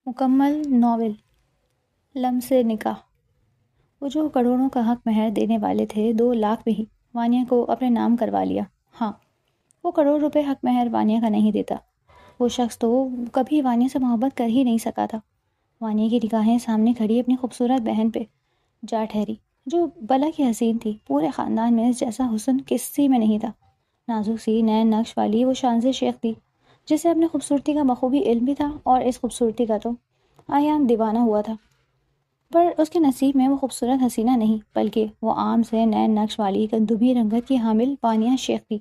مکمل ناول لمس نکاح۔ وہ جو کروڑوں کا حق مہر دینے والے تھے 2 لاکھ میں ہی وانیا کو اپنے نام کروا لیا۔ ہاں، وہ کروڑ روپے حق مہر وانیا کا نہیں دیتا۔ وہ شخص تو کبھی وانیا سے محبت کر ہی نہیں سکا تھا۔ وانیا کی نگاہیں سامنے کھڑی اپنی خوبصورت بہن پہ جا ٹھہری، جو بلا کی حسین تھی۔ پورے خاندان میں اس جیسا حسن کسی میں نہیں تھا۔ نازک سی نین نقش والی وہ شانزے شیخ تھی، جسے اپنی خوبصورتی کا بخوبی علم بھی تھا، اور اس خوبصورتی کا تو آیان دیوانہ ہوا تھا۔ پر اس کے نصیب میں وہ خوبصورت حسینہ نہیں، بلکہ وہ عام سے نین نقش والی گندمی رنگت کی حامل وانیا شیخ تھی،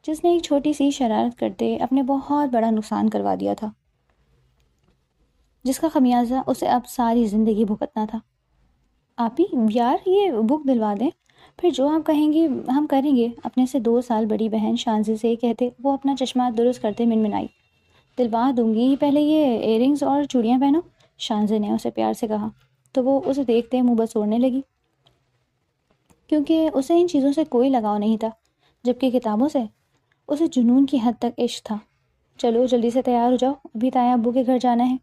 جس نے ایک چھوٹی سی شرارت کرتے اپنے بہت بڑا نقصان کروا دیا تھا، جس کا خمیازہ اسے اب ساری زندگی بھگتنا تھا۔ آپی یار یہ بک دلوا دیں، پھر جو آپ کہیں گی ہم کریں گے۔ اپنے سے 2 سال بڑی بہن شانزے سے کہتے وہ اپنا چشمہ درست کرتے منمنائی۔ دلوا دوں گی، پہلے یہ ایئر رنگز اور چوڑیاں پہنو، شانزے نے اسے پیار سے کہا، تو وہ اسے دیکھتے منہ بسوڑنے لگی، کیونکہ اسے ان چیزوں سے کوئی لگاؤ نہیں تھا، جبکہ کتابوں سے اسے جنون کی حد تک عشق تھا۔ چلو جلدی سے تیار ہو جاؤ، ابھی تایا ابو کے گھر جانا ہے۔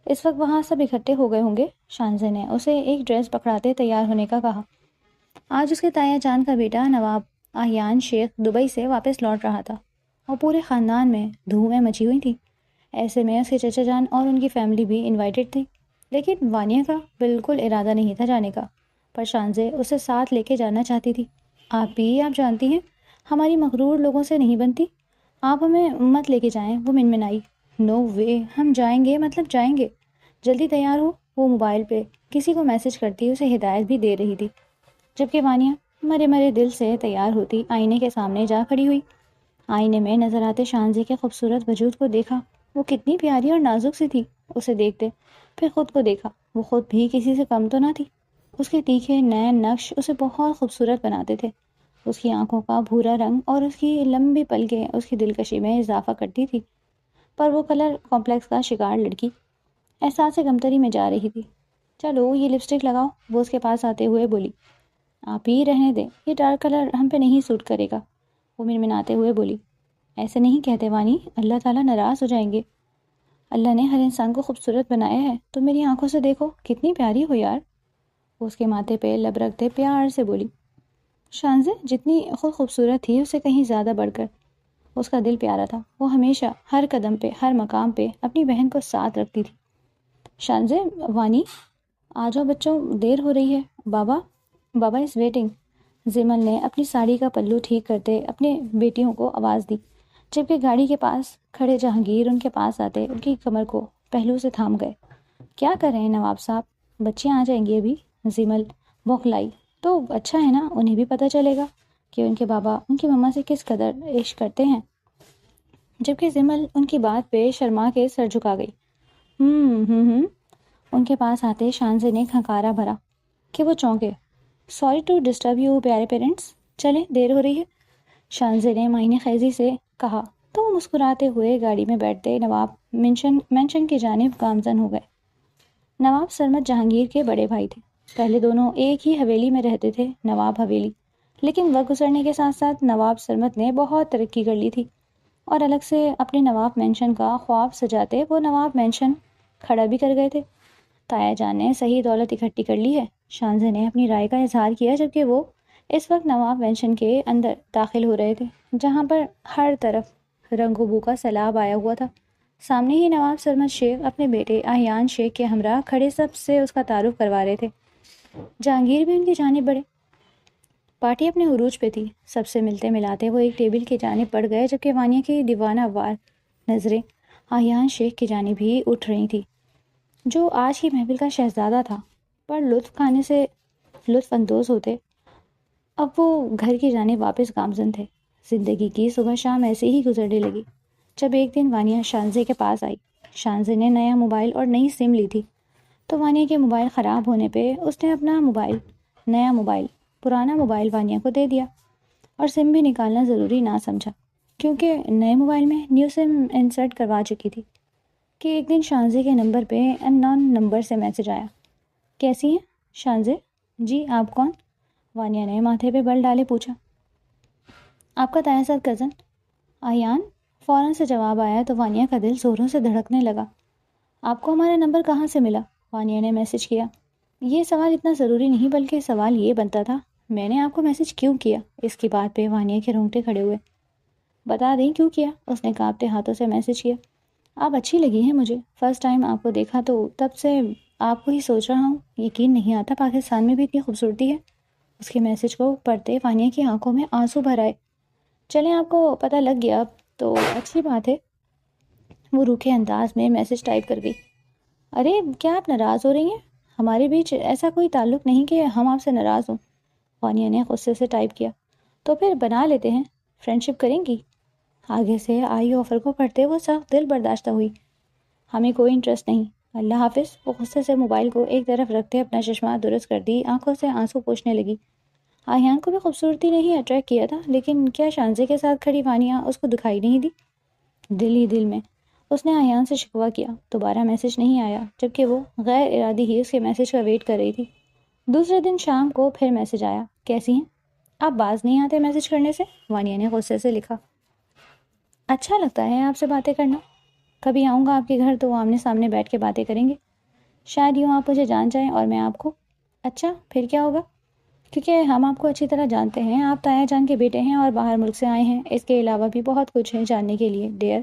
اس وقت وہاں سب اکٹھے ہو گئے ہوں گے۔ شانزے نے اسے ایک ڈریس پکڑاتے تیار ہونے کا کہا۔ آج اس کے تایا جان کا بیٹا نواب آہیان شیخ دبئی سے واپس لوٹ رہا تھا، اور پورے خاندان میں دھومیں مچی ہوئی تھیں۔ ایسے میں اس کے چچا جان اور ان کی فیملی بھی انوائٹڈ تھی، لیکن وانیا کا بالکل ارادہ نہیں تھا جانے کا، پر شانزے اسے ساتھ لے کے جانا چاہتی تھی۔ آپ بھی آپ جانتی ہیں ہماری مغرور لوگوں سے نہیں بنتی، آپ ہمیں مت لے کے جائیں، وہ منمنائی۔ نو وے، ہم جائیں گے مطلب جائیں گے، جلدی تیار ہو۔ وہ موبائل پہ کسی کو میسج کرتی اسے ہدایت بھی دے رہی تھی، جبکہ وانیا مرے مرے دل سے تیار ہوتی آئینے کے سامنے جا کھڑی ہوئی۔ آئینے میں نظر آتے شانزے کے خوبصورت وجود کو دیکھا، وہ کتنی پیاری اور نازک سی تھی۔ اسے دیکھتے پھر خود کو دیکھا، وہ خود بھی کسی سے کم تو نہ تھی۔ اس کے تیکھے نین نقش اسے بہت خوبصورت بناتے تھے۔ اس کی آنکھوں کا بھورا رنگ اور اس کی لمبی پلکیں اس کی دلکشی میں اضافہ کرتی تھی، پر وہ کلر کمپلیکس کا شکار لڑکی احساس کمتری میں جا رہی تھی۔ چلو یہ لپسٹک لگاؤ، وہ اس کے پاس آتے ہوئے بولی۔ آپ ہی رہنے دیں، یہ ڈارک کلر ہم پہ نہیں سوٹ کرے گا، وہ منمناتے ہوئے بولی۔ ایسے نہیں کہتے وانی، اللہ تعالیٰ ناراض ہو جائیں گے۔ اللہ نے ہر انسان کو خوبصورت بنایا ہے، تو میری آنکھوں سے دیکھو کتنی پیاری ہو یار، وہ اس کے ماتھے پہ لب رکھتے پیار سے بولی۔ شانزے جتنی خود خوبصورت تھی، اس سے کہیں زیادہ بڑھ کر اس کا دل پیارا تھا۔ وہ ہمیشہ ہر قدم پہ ہر مقام پہ اپنی بہن کو ساتھ رکھتی تھی۔ شانزے، وانی آ جاؤ بچوں، دیر ہو رہی ہے، بابا از ویٹنگ۔ زمل نے اپنی ساڑی کا پلو ٹھیک کرتے اپنے بیٹیوں کو آواز دی، جبکہ گاڑی کے پاس کھڑے جہانگیر ان کے پاس آتے ان کی کمر کو پہلو سے تھام گئے۔ کیا کر رہے ہیں نواب صاحب، بچیاں آ جائیں گی ابھی۔ زمل بوکھلائی، تو اچھا ہے نا، انہیں بھی پتہ چلے گا کہ ان کے بابا ان کی مما سے کس قدر عشق کرتے ہیں۔ جبکہ زمل ان کی بات پہ شرما کے سر جھکا گئی۔ ان کے پاس آتے شانزے نے کھنکارا بھرا کہ وہ چونکے۔ سوری ٹو ڈسٹرب یو پیارے پیرنٹس، چلیں دیر ہو رہی ہے، شانزے نے معنی خیزی سے کہا، تو وہ مسکراتے ہوئے گاڑی میں بیٹھتے نواب مینشن کی جانب گامزن ہو گئے۔ نواب سرمد جہانگیر کے بڑے بھائی تھے، پہلے دونوں ایک ہی حویلی میں رہتے تھے، نواب حویلی، لیکن وقت گزرنے کے ساتھ ساتھ نواب سرمد نے بہت ترقی کر لی تھی، اور الگ سے اپنے نواب مینشن کا خواب سجاتے وہ نواب مینشن کھڑا بھی کر گئے تھے۔ تایا جان نے صحیح دولت اکٹھی کر لی ہے، شانزے نے اپنی رائے کا اظہار کیا، جبکہ وہ اس وقت نواب مینشن کے اندر داخل ہو رہے تھے، جہاں پر ہر طرف رنگ و بو کا سیلاب آیا ہوا تھا۔ سامنے ہی نواب سرمد شیخ اپنے بیٹے آہیان شیخ کے ہمراہ کھڑے سب سے اس کا تعارف کروا رہے تھے۔ جہانگیر بھی ان کی جانب بڑھے، پارٹی اپنے عروج پہ تھی۔ سب سے ملتے ملاتے وہ ایک ٹیبل کی جانب بڑھ گئے، جبکہ وانیا کی دیوانہ وار نظریں آہیان شیخ کی جانب ہی اٹھ رہی تھی، جو آج کی محفل کا شہزادہ تھا، پر لطف کھانے سے لطف اندوز ہوتے اب وہ گھر کی جانب واپس گامزن تھے۔ زندگی کی صبح شام ایسے ہی گزرنے لگی، جب ایک دن وانیا شانزے کے پاس آئی۔ شانزے نے نیا موبائل اور نئی سم لی تھی، تو وانیا کے موبائل خراب ہونے پہ اس نے اپنا نیا موبائل پرانا موبائل وانیا کو دے دیا، اور سم بھی نکالنا ضروری نہ سمجھا، کیونکہ نئے موبائل میں نیو سم انسرٹ کروا چکی تھی، کہ ایک دن شانزے کے نمبر پہ ان نون نمبر سے میسج آیا۔ کیسی ہیں شانزے؟ جی آپ کون؟ وانیا نے ماتھے پہ بل ڈالے پوچھا۔ آپ کا تایا سر کزن آیان، فوراً سے جواب آیا تو وانیا کا دل زوروں سے دھڑکنے لگا۔ آپ کو ہمارا نمبر کہاں سے ملا؟ وانیہ نے میسج کیا۔ یہ سوال اتنا ضروری نہیں، بلکہ سوال یہ بنتا تھا میں نے آپ کو میسج کیوں کیا؟ اس کی بات پہ وانیہ کے رونگٹے کھڑے ہوئے۔ بتا دیں کیوں کیا؟ اس نے کانپتے ہاتھوں سے میسج کیا۔ آپ اچھی لگی ہیں مجھے، فرسٹ ٹائم آپ کو دیکھا تو تب سے آپ کو ہی سوچ رہا ہوں، یقین نہیں آتا پاکستان میں بھی اتنی خوبصورتی ہے۔ اس کے میسج کو پڑھتے وانیہ کی آنکھوں میں آنسو بھر آئے۔ چلیں آپ کو پتہ لگ گیا اب تو اچھی بات ہے۔ وہ روکھے انداز میں میسج ٹائپ کر گئی۔ ارے کیا آپ ناراض ہو رہی ہیں؟ ہمارے بیچ ایسا کوئی تعلق نہیں کہ ہم آپ سے ناراض ہوں۔ وانیہ نے غصے سے ٹائپ کیا۔ تو پھر بنا لیتے ہیں، فرینڈ شپ کریں گی؟ آگے سے آئی آفر کو پڑھتے وہ سخت دل برداشتہ ہوئی۔ ہمیں کوئی انٹرسٹ نہیں، اللہ حافظ۔ وہ غصے سے موبائل کو ایک طرف رکھتے اپنا چشمہ درست کر دی، آنکھوں سے آنسو پوچھنے لگی۔ آہیان کو بھی خوبصورتی نے ہی اٹریکٹ کیا تھا، لیکن کیا شانزے کے ساتھ کھڑی وانیہ اس کو دکھائی نہیں دی؟ دل ہی دل میں اس نے آہیان سے شکوہ کیا۔ دوبارہ میسج نہیں آیا، جبکہ وہ غیر ارادی ہی اس کے میسج کا ویٹ کر رہی تھی۔ دوسرے دن شام کو پھر میسج آیا۔ کیسی ہیں؟ آپ باز نہیں آتے میسج کرنے سے؟ وانیہ نے غصے سے لکھا۔ اچھا لگتا ہے آپ سے باتیں کرنا، کبھی آؤں گا آپ کے گھر تو آمنے سامنے بیٹھ کے باتیں کریں گے، شاید یوں آپ مجھے جان جائیں اور میں آپ کو۔ اچھا پھر کیا ہوگا؟ کیونکہ ہم آپ کو اچھی طرح جانتے ہیں، آپ تایا جان کے بیٹے ہیں اور باہر ملک سے آئے ہیں، اس کے علاوہ بھی بہت کچھ ہے جاننے کے لیے ڈیئر۔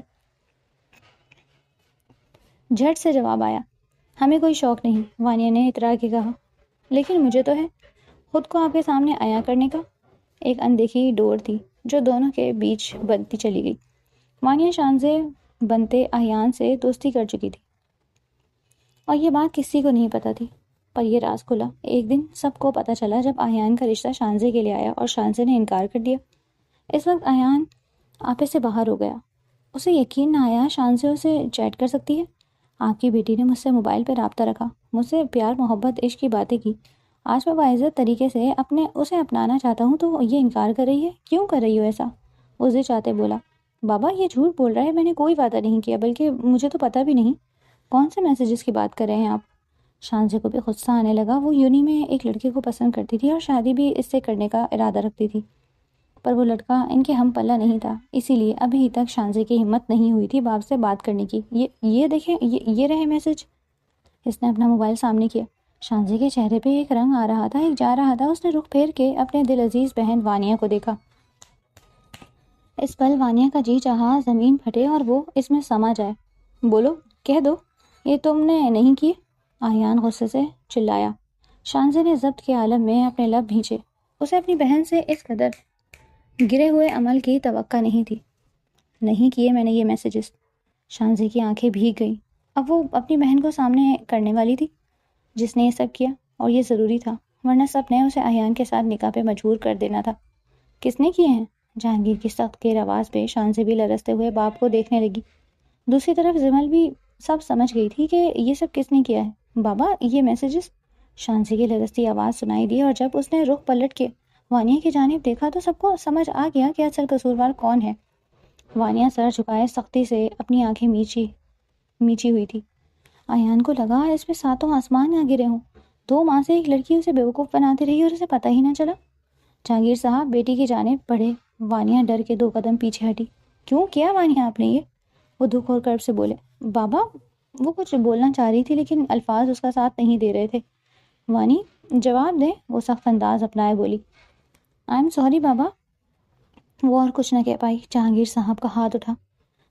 جھٹ سے جواب آیا۔ ہمیں کوئی شوق نہیں، وانیہ نے اترا کے کہا، لیکن مجھے تو ہے، خود کو آپ کے سامنے عیاں کرنے کا۔ ایک اندیکھی ڈور تھی جو دونوں کے بیچ بنتی چلی گئی۔ وانیہ شانزے بنتے آہیان سے دوستی کر چکی تھی اور یہ بات کسی کو نہیں پتہ تھی، پر یہ راز کھلا ایک دن سب کو پتہ چلا جب آہیان کا رشتہ شانزے کے لیے آیا اور شانزے نے انکار کر دیا۔ اس وقت آہیان آپے سے باہر ہو گیا۔ اسے یقین نہ آیا شانزے اسے چیٹ کر سکتی ہے۔ آپ کی بیٹی نے مجھ سے موبائل پہ رابطہ رکھا، مجھ سے پیار محبت عشق کی باتیں کی، آج میں باعزت طریقے سے اسے اپنانا چاہتا ہوں تو یہ انکار کر رہی ہے، کیوں کر رہی ہو ایسا؟ اسے چاہتے بولا۔ بابا یہ جھوٹ بول رہا ہے، میں نے کوئی وعدہ نہیں کیا، بلکہ مجھے تو پتہ بھی نہیں کون سے میسیجز کی بات کر رہے ہیں آپ۔ شانزے کو بھی غصہ آنے لگا۔ وہ یونی میں ایک لڑکے کو پسند کرتی تھی اور شادی بھی اس سے کرنے کا ارادہ رکھتی تھی، پر وہ لڑکا ان کے ہم پلہ نہیں تھا، اسی لیے ابھی تک شانزے کی ہمت نہیں ہوئی تھی باپ سے بات کرنے کی۔ یہ دیکھیں، یہ رہے میسج۔ اس نے اپنا موبائل سامنے کیا۔ شانزے کے چہرے پہ ایک رنگ آ رہا تھا، ایک جا رہا تھا۔ اس نے رخ پھیر کے اپنے دل عزیز بہن وانیہ کو دیکھا۔ اس پل وانیہ کا جی چاہا زمین پھٹے اور وہ اس میں سما جائے۔ بولو، کہہ دو، یہ تم نے نہیں کیے؟ آہیان غصے سے چلایا۔ شانزے نے ضبط کے عالم میں اپنے لب بھینچے۔ اسے اپنی بہن سے اس قدر گرے ہوئے عمل کی توقع نہیں تھی۔ نہیں کیے میں نے یہ میسیجز۔ شانزے کی آنکھیں بھیگ گئیں۔ اب وہ اپنی بہن کو سامنے کرنے والی تھی جس نے یہ سب کیا، اور یہ ضروری تھا، ورنہ سب نے اسے آہیان کے ساتھ نکاح پہ مجبور کر دینا تھا۔ کس نے کیے ہیں؟ جہانگیر کی سخت گیر آواز پہ شانزے بھی لرزتے ہوئے باپ کو دیکھنے لگی۔ دوسری طرف زمل بھی سب سمجھ گئی تھی کہ یہ سب کس نے کیا ہے۔ بابا یہ میسیجز؟ شانزے کی لرزتی آواز سنائی دی، اور جب اس نے رخ پلٹ کے وانیہ کی جانب دیکھا تو سب کو سمجھ آ گیا کہ اصل قصوروار کون ہے۔ وانیہ سر جھکائے سختی سے اپنی آنکھیں میچی ہوئی تھی۔ آہیان کو لگا اس پہ ساتوں آسمان نہ گرے ہوں۔ 2 ماہ سے ایک لڑکی اسے بیوقوف بناتی رہی اور اسے پتہ ہی نہ چلا۔ جہانگیر صاحب بیٹی کی جانب بڑھے۔ وانیہ ڈر کے 2 قدم پیچھے ہٹی۔ کیوں کیا وانیہ آپ نے یہ؟ وہ دکھ اور کرب سے بولے۔ بابا وہ کچھ بولنا چاہ رہی تھی لیکن الفاظ اس کا ساتھ نہیں دے رہے تھے۔ وانی جواب دے، وہ سخت انداز اپنائے بولی۔ آئی ایم سوری بابا۔ وہ اور کچھ نہ کہہ پائی۔ جہانگیر صاحب کا ہاتھ اٹھا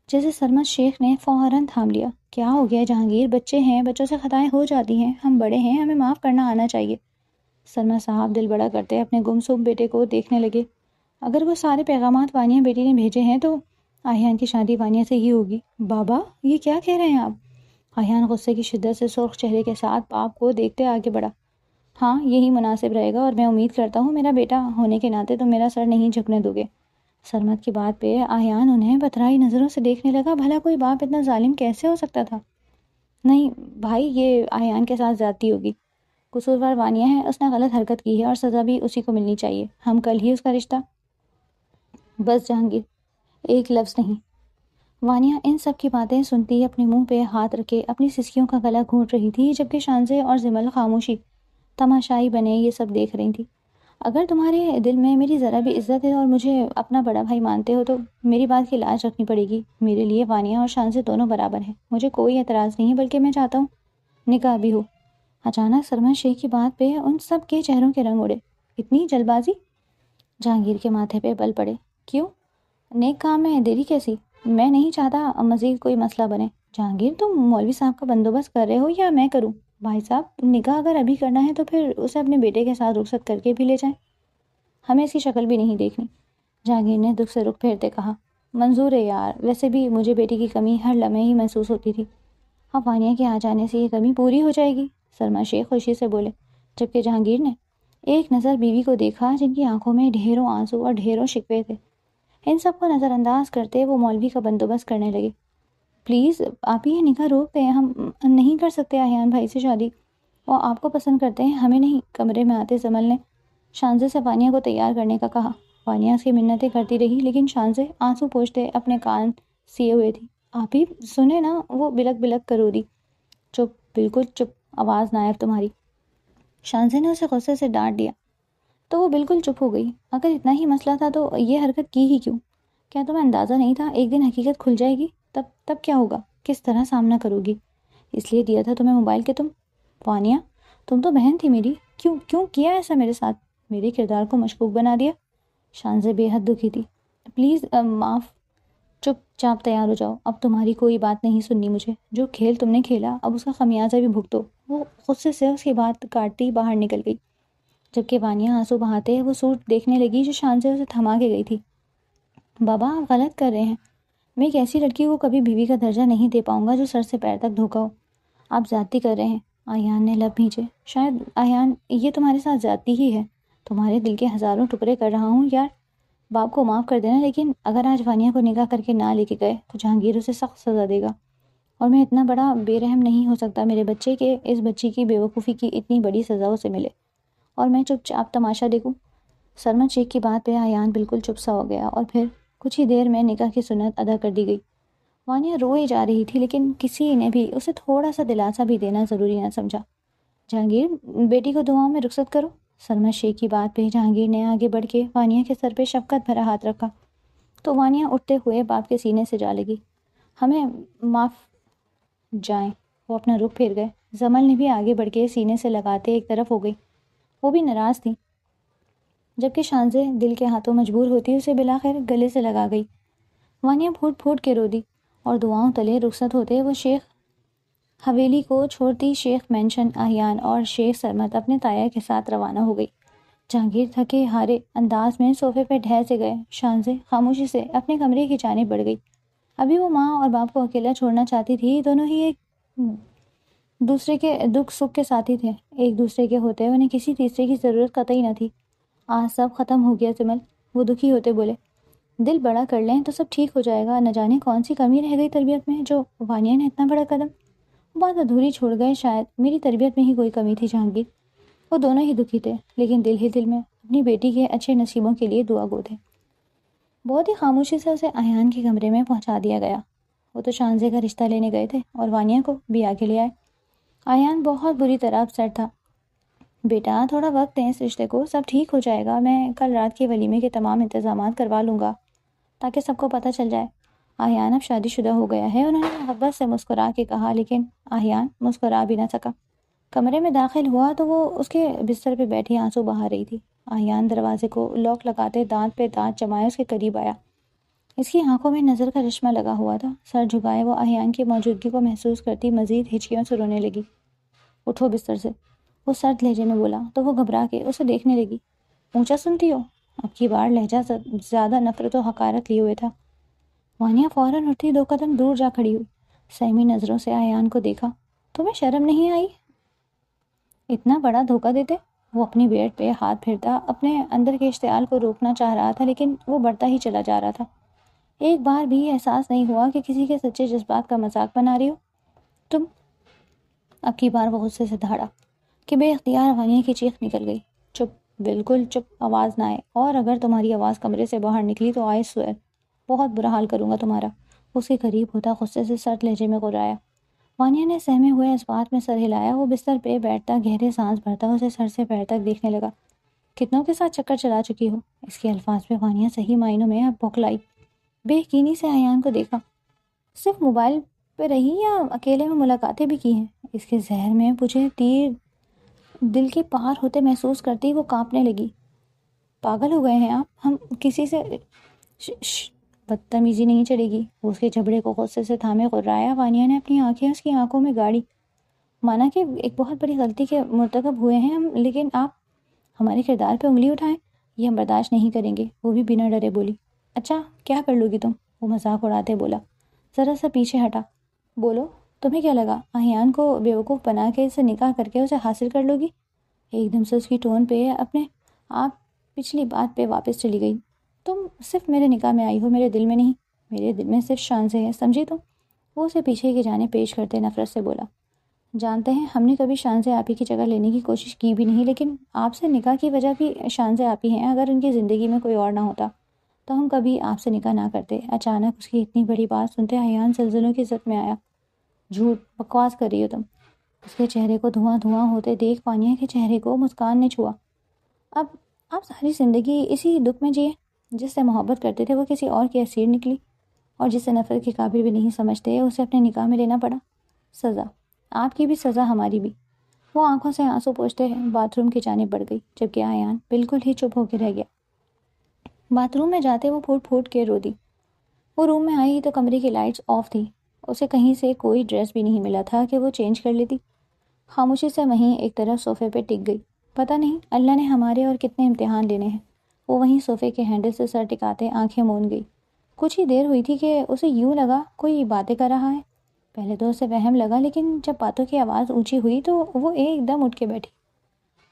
جیسے سرمد شیخ نے فوراً تھام لیا۔ کیا ہو گیا جہانگیر؟ بچے ہیں، بچوں سے خطائیں ہو جاتی ہیں، ہم بڑے ہیں، ہمیں معاف کرنا آنا چاہیے۔ سرمد صاحب دل بڑا کرتے اپنے گمسم بیٹے کو دیکھنے لگے۔ اگر وہ سارے پیغامات وانیہ بیٹی نے بھیجے ہیں تو آہیان کی شادی وانیہ سے ہی ہوگی۔ بابا یہ کیا کہہ رہے ہیں آپ؟ آہیان غصے کی شدت سے سرخ چہرے کے ساتھ باپ کو دیکھتے آگے بڑھا۔ ہاں یہی مناسب رہے گا، اور میں امید کرتا ہوں میرا بیٹا ہونے کے ناطے تم میرا سر نہیں جھکنے دو گے۔ سرمد کی بات پہ آہیان انہیں بترائی نظروں سے دیکھنے لگا۔ بھلا کوئی باپ اتنا ظالم کیسے ہو سکتا تھا؟ نہیں بھائی، یہ آہیان کے ساتھ زیادتی ہوگی۔ قصوروار وانیہ ہے، اس نے غلط حرکت کی ہے اور سزا بھی اسی کو ملنی چاہیے۔ ہم کل ہی اس کا رشتہ۔ بس جہانگیر، ایک لفظ نہیں۔ وانیہ ان سب کی باتیں سنتی اپنے منہ پہ ہاتھ رکھے اپنی سسکیوں کا گلا گھونٹ رہی تھی، جبکہ شانزے اور زمل خاموشی تماشائی بنے یہ سب دیکھ رہی تھی۔ اگر تمہارے دل میں میری ذرا بھی عزت ہے اور مجھے اپنا بڑا بھائی مانتے ہو تو میری بات کی لاج رکھنی پڑے گی. میرے لیے وانیہ اور شانزے دونوں برابر ہیں. مجھے کوئی اعتراض نہیں، بلکہ میں چاہتا ہوں نکاح بھی ہو. اچانک سرمن شیخ کی بات پہ ان سب کے چہروں کے رنگ اڑے. اتنی جلد بازی؟ جہانگیر کے ماتھے پہ بل پڑے. کیوں؟ نیک کام میں دیری کیسی؟ میں نہیں چاہتا مزید کوئی مسئلہ بنے. جہانگیر، تم مولوی صاحب کا بندوبست کر رہے ہو یا میں کروں؟ بھائی صاحب، نکاح اگر ابھی کرنا ہے تو پھر اسے اپنے بیٹے کے ساتھ رخصت کر کے بھی لے جائیں. ہمیں اس کی شکل بھی نہیں دیکھنی. جہانگیر نے دکھ سے رخ پھیرتے کہا. منظور ہے یار، ویسے بھی مجھے بیٹی کی کمی ہر لمحے ہی محسوس ہوتی تھی. اب وانیہ کے آ جانے سے یہ کمی پوری ہو جائے گی، سرما شیخ خوشی سے بولے. جبکہ جہانگیر نے ایک نظر بیوی کو دیکھا جن کی آنکھوں میں ڈھیروں آنسو اور ڈھیروں شکوے تھے. ان سب کو نظر انداز کرتے وہ مولوی کا بندوبست کرنے لگے. پلیز آپ یہ نکاح روک دیں، ہم نہیں کر سکتے آہیان بھائی سے شادی. وہ آپ کو پسند کرتے ہیں، ہمیں نہیں. کمرے میں آتے زمل نے شانزے سے وانیہ کو تیار کرنے کا کہا. وانیہ اس کی منتیں کرتی رہی لیکن شانزے آنسو پوچھتے اپنے کان سیے ہوئے تھی. آپ ہی سنے نا، وہ بلک بلک کرو دی. چپ، بالکل چپ، آواز نہ آئے تمہاری. شانزے نے اسے غصے سے ڈانٹ دیا تو وہ بالکل چپ ہو گئی. اگر اتنا ہی مسئلہ تھا تو یہ حرکت کی ہی کیوں؟ کیا تمہیں اندازہ نہیں تھا ایک دن حقیقت کھل جائے گی؟ تب کیا ہوگا؟ کس طرح سامنا کرو گی؟ اس لیے دیا تھا تمہیں موبائل کہ تم. وانیہ، تم تو بہن تھی میری، کیوں کیا ایسا میرے ساتھ؟ میرے کردار کو مشکوک بنا دیا. شانزے بے حد دکھی تھی. پلیز معاف. چپ چاپ تیار ہو جاؤ، اب تمہاری کوئی بات نہیں سننی مجھے. جو کھیل تم نے کھیلا اب اس کا خمیازہ بھی بھگتو. وہ غصے سے اس کی بات کاٹتی باہر نکل گئی. جبکہ وانیہ آنسو بہاتے وہ سوٹ دیکھنے لگی جو شانزے اسے تھما کے گئی تھی. بابا، آپ غلط کر رہے ہیں. میں ایک ایسی لڑکی کو کبھی بیوی کا درجہ نہیں دے پاؤں گا جو سر سے پیر تک دھوکا ہو. آپ زیادتی کر رہے ہیں. آہیان نے لب بھینچے. شاید آہیان یہ تمہارے ساتھ زیادتی ہی ہے. تمہارے دل کے ہزاروں ٹکڑے کر رہا ہوں یار. باپ کو معاف کر دینا، لیکن اگر آج وانیہ کو نکاح کر کے نہ لے کے گئے تو جہانگیر اسے سخت سزا دے گا. اور میں اتنا بڑا بے رحم نہیں ہو سکتا میرے بچے کے اس بچی کی بے وقوفی کی اتنی بڑی سزا اسے ملے اور میں چپ چاپ تماشا دیکھوں. سرمن شیخ کی بات پہ آیان بالکل چپ سا ہو گیا اور پھر کچھ ہی دیر میں نکاح کی سنت ادا کر دی گئی. وانیہ روئے جا رہی تھی لیکن کسی نے بھی اسے تھوڑا سا دلاسا بھی دینا ضروری نہ سمجھا. جہانگیر، بیٹی کو دعاؤں میں رخصت کرو. سرمن شیخ کی بات پہ جہانگیر نے آگے بڑھ کے وانیہ کے سر پہ شفقت بھرا ہاتھ رکھا تو وانیہ اٹھتے ہوئے باپ کے سینے سے جا لگی. ہمیں معاف. جائیں. وہ اپنا رخ پھیر گئے. زمل نے بھی آگے بڑھ کے سینے سے لگاتے ایک طرف ہو گئی. وہ بھی ناراض تھی. جبکہ شانزے دل کے ہاتھوں مجبور ہوتی اسے بلاخر گلے سے لگا گئی. وانیہ پھوٹ پھوٹ کے رو دی اور دعاؤں تلے رخصت ہوتے وہ شیخ حویلی کو چھوڑتی شیخ مینشن آہیان اور شیخ سرمت اپنے تایا کے ساتھ روانہ ہو گئی. جہانگیر تھکے ہارے انداز میں صوفے پہ ڈھہ سے گئے. شانزے خاموشی سے اپنے کمرے کی جانب بڑھ گئی. ابھی وہ ماں اور باپ کو اکیلا چھوڑنا چاہتی تھی. دونوں ہی ایک دوسرے کے دکھ سکھ کے ساتھی تھے. ایک دوسرے کے ہوتے انہیں کسی تیسرے کی ضرورت قطعی نہ تھی. آج سب ختم ہو گیا سمل. وہ دکھی ہوتے بولے. دل بڑا کر لیں تو سب ٹھیک ہو جائے گا. نہ جانے کون سی کمی رہ گئی تربیت میں جو وانیہ نے اتنا بڑا قدم. بات ادھوری چھوڑ گئے. شاید میری تربیت میں ہی کوئی کمی تھی جہانگیر. وہ دونوں ہی دکھی تھے لیکن دل ہی دل میں اپنی بیٹی کے اچھے نصیبوں کے لیے دعا گو تھے. بہت ہی خاموشی سے اسے آہیان کے کمرے میں پہنچا دیا گیا. وہ تو شانزے کا رشتہ لینے گئے تھے اور وانیہ کو بھی آگے لے آئے. آہیان بہت بری طرح اپسیٹ تھا. بیٹا تھوڑا وقت دیں اس رشتے کو، سب ٹھیک ہو جائے گا. میں کل رات کے ولیمے کے تمام انتظامات کروا لوں گا تاکہ سب کو پتہ چل جائے. آہیان اب شادی شدہ ہو گیا ہے، انہوں نے محبت سے مسکرا کے کہا. لیکن آہیان مسکرا بھی نہ سکا. کمرے میں داخل ہوا تو وہ اس کے بستر پہ بیٹھی آنسو بہا رہی تھی. آہیان دروازے کو لاک لگاتے دانت پہ دانت جمائے اس کے قریب آیا. اس کی آنکھوں میں نظر کا چشمہ لگا ہوا تھا. سر جھکائے وہ آہیان کی موجودگی کو محسوس کرتی مزید ہچکیوں سے رونے لگی. اٹھو بستر سے، وہ سرد لہجے میں بولا تو وہ گھبرا کے اسے دیکھنے لگی. اونچا سنتی ہو؟ اب کی بار لہجہ زیادہ نفرت و حقارت لیے ہوئے تھا. وانیہ فوراً اٹھی 2 قدم دور جا کھڑی ہوئی. سہمی نظروں سے آہیان کو دیکھا. تمہیں شرم نہیں آئی؟ اتنا بڑا دھوکہ دیتے؟ وہ اپنی بیٹ پہ ہاتھ پھرتا اپنے اندر کے اشتعال کو روکنا چاہ رہا تھا لیکن وہ بڑھتا ہی چلا جا رہا تھا. ایک بار بھی احساس نہیں ہوا کہ کسی کے سچے جذبات کا مذاق بنا رہی ہو تم. اب کی بار وہ غصے سے دھاڑا کہ بے اختیار وانیہ کی چیخ نکل گئی. چپ، بالکل چپ، آواز نہ آئے. اور اگر تمہاری آواز کمرے سے باہر نکلی تو آئے سوئر بہت برا حال کروں گا تمہارا. اس کے قریب ہوتا غصے سے سرد لہجے میں غرایا. وانیہ نے سہمے ہوئے اس بات میں سر ہلایا. وہ بستر پہ بیٹھتا گہرے سانس بھرتا اسے سر سے پیر تک دیکھنے لگا. کتنوں کے ساتھ چکر چلا چکی ہو؟ اس کے الفاظ پہ وانیہ صحیح معنوں میں اب بوکھلائی، بے یقینی سے ایان کو دیکھا۔ صرف موبائل پہ رہی یا اکیلے میں ملاقاتیں بھی کی ہیں؟ اس کے ذہن میں مجھے تیر دل کے پار ہوتے محسوس کرتی وہ کانپنے لگی۔ پاگل ہو گئے ہیں آپ؟ ہم کسی سے بدتمیزی نہیں چلے گی۔ اس کے جبڑے کو غصے سے تھامے غرایا وانیہ نے اپنی آنکھیں اس کی آنکھوں میں گاڑی۔ مانا کہ ایک بہت بڑی غلطی کے مرتکب ہوئے ہیں ہم، لیکن آپ ہمارے کردار پہ انگلی اٹھائیں، یہ ہم برداشت نہیں کریں گے۔ وہ بھی بنا ڈرے بولی۔ اچھا کیا کر لو گی تم؟ وہ مذاق اڑاتے بولا۔ ذرا سا پیچھے ہٹا۔ بولو تمہیں کیا لگا احیان کو بیوقوف بنا کے اسے نکاح کر کے اسے حاصل کر لو گی؟ ایک دم سے اس کی ٹون پہ اپنے آپ پچھلی بات پہ واپس چلی گئی۔ تم صرف میرے نکاح میں آئی ہو، میرے دل میں نہیں۔ میرے دل میں صرف شانزے ہے، سمجھی تم؟ وہ اسے پیچھے کی جانب پیش کرتے نفرت سے بولا۔ جانتے ہیں ہم نے کبھی شانزے آپی کی جگہ لینے کی کوشش کی بھی نہیں، لیکن آپ سے نکاح کی وجہ بھی شانزے آپی ہیں۔ اگر ان کی زندگی میں کوئی اور نہ ہوتا تو ہم کبھی آپ سے نکاح نہ کرتے۔ اچانک اس کی اتنی بڑی بات سنتے احیان زلزلوں کی زد میں آیا۔ جھوٹ بکواس کر رہی ہو تم۔ اس کے چہرے کو دھواں دھواں ہوتے دیکھ وانیہ کے چہرے کو مسکان نے چھوا۔ اب آپ ساری زندگی اسی دکھ میں جیے؟ جس سے محبت کرتے تھے وہ کسی اور کی اسیر نکلی، اور جس سے نفرت کے قابل بھی نہیں سمجھتے اسے اپنے نکاح میں لینا پڑا۔ سزا آپ کی بھی، سزا ہماری بھی۔ وہ آنکھوں سے آنسو پوچھتے باتھ روم کی جانب بڑھ گئی، جبکہ ایان بالکل ہی چپ ہو کے رہ گیا۔ باتھ روم میں جاتے وہ پھوٹ پھوٹ کے رو دی۔ وہ روم میں آئی تو کمرے کی لائٹس آف تھی۔ اسے کہیں سے کوئی ڈریس بھی نہیں ملا تھا کہ وہ چینج کر لیتی۔ خاموشی سے وہیں ایک طرف صوفے پہ ٹک گئی۔ پتہ نہیں اللہ نے ہمارے اور کتنے امتحان لینے ہیں۔ وہ وہیں صوفے کے ہینڈل سے سر ٹکاتے آنکھیں مون گئی۔ کچھ ہی دیر ہوئی تھی کہ اسے یوں لگا کوئی باتیں کر رہا ہے۔ پہلے تو اسے وہم لگا، لیکن جب باتوں کی آواز اونچی ہوئی تو وہ ایک دم اٹھ کے بیٹھی۔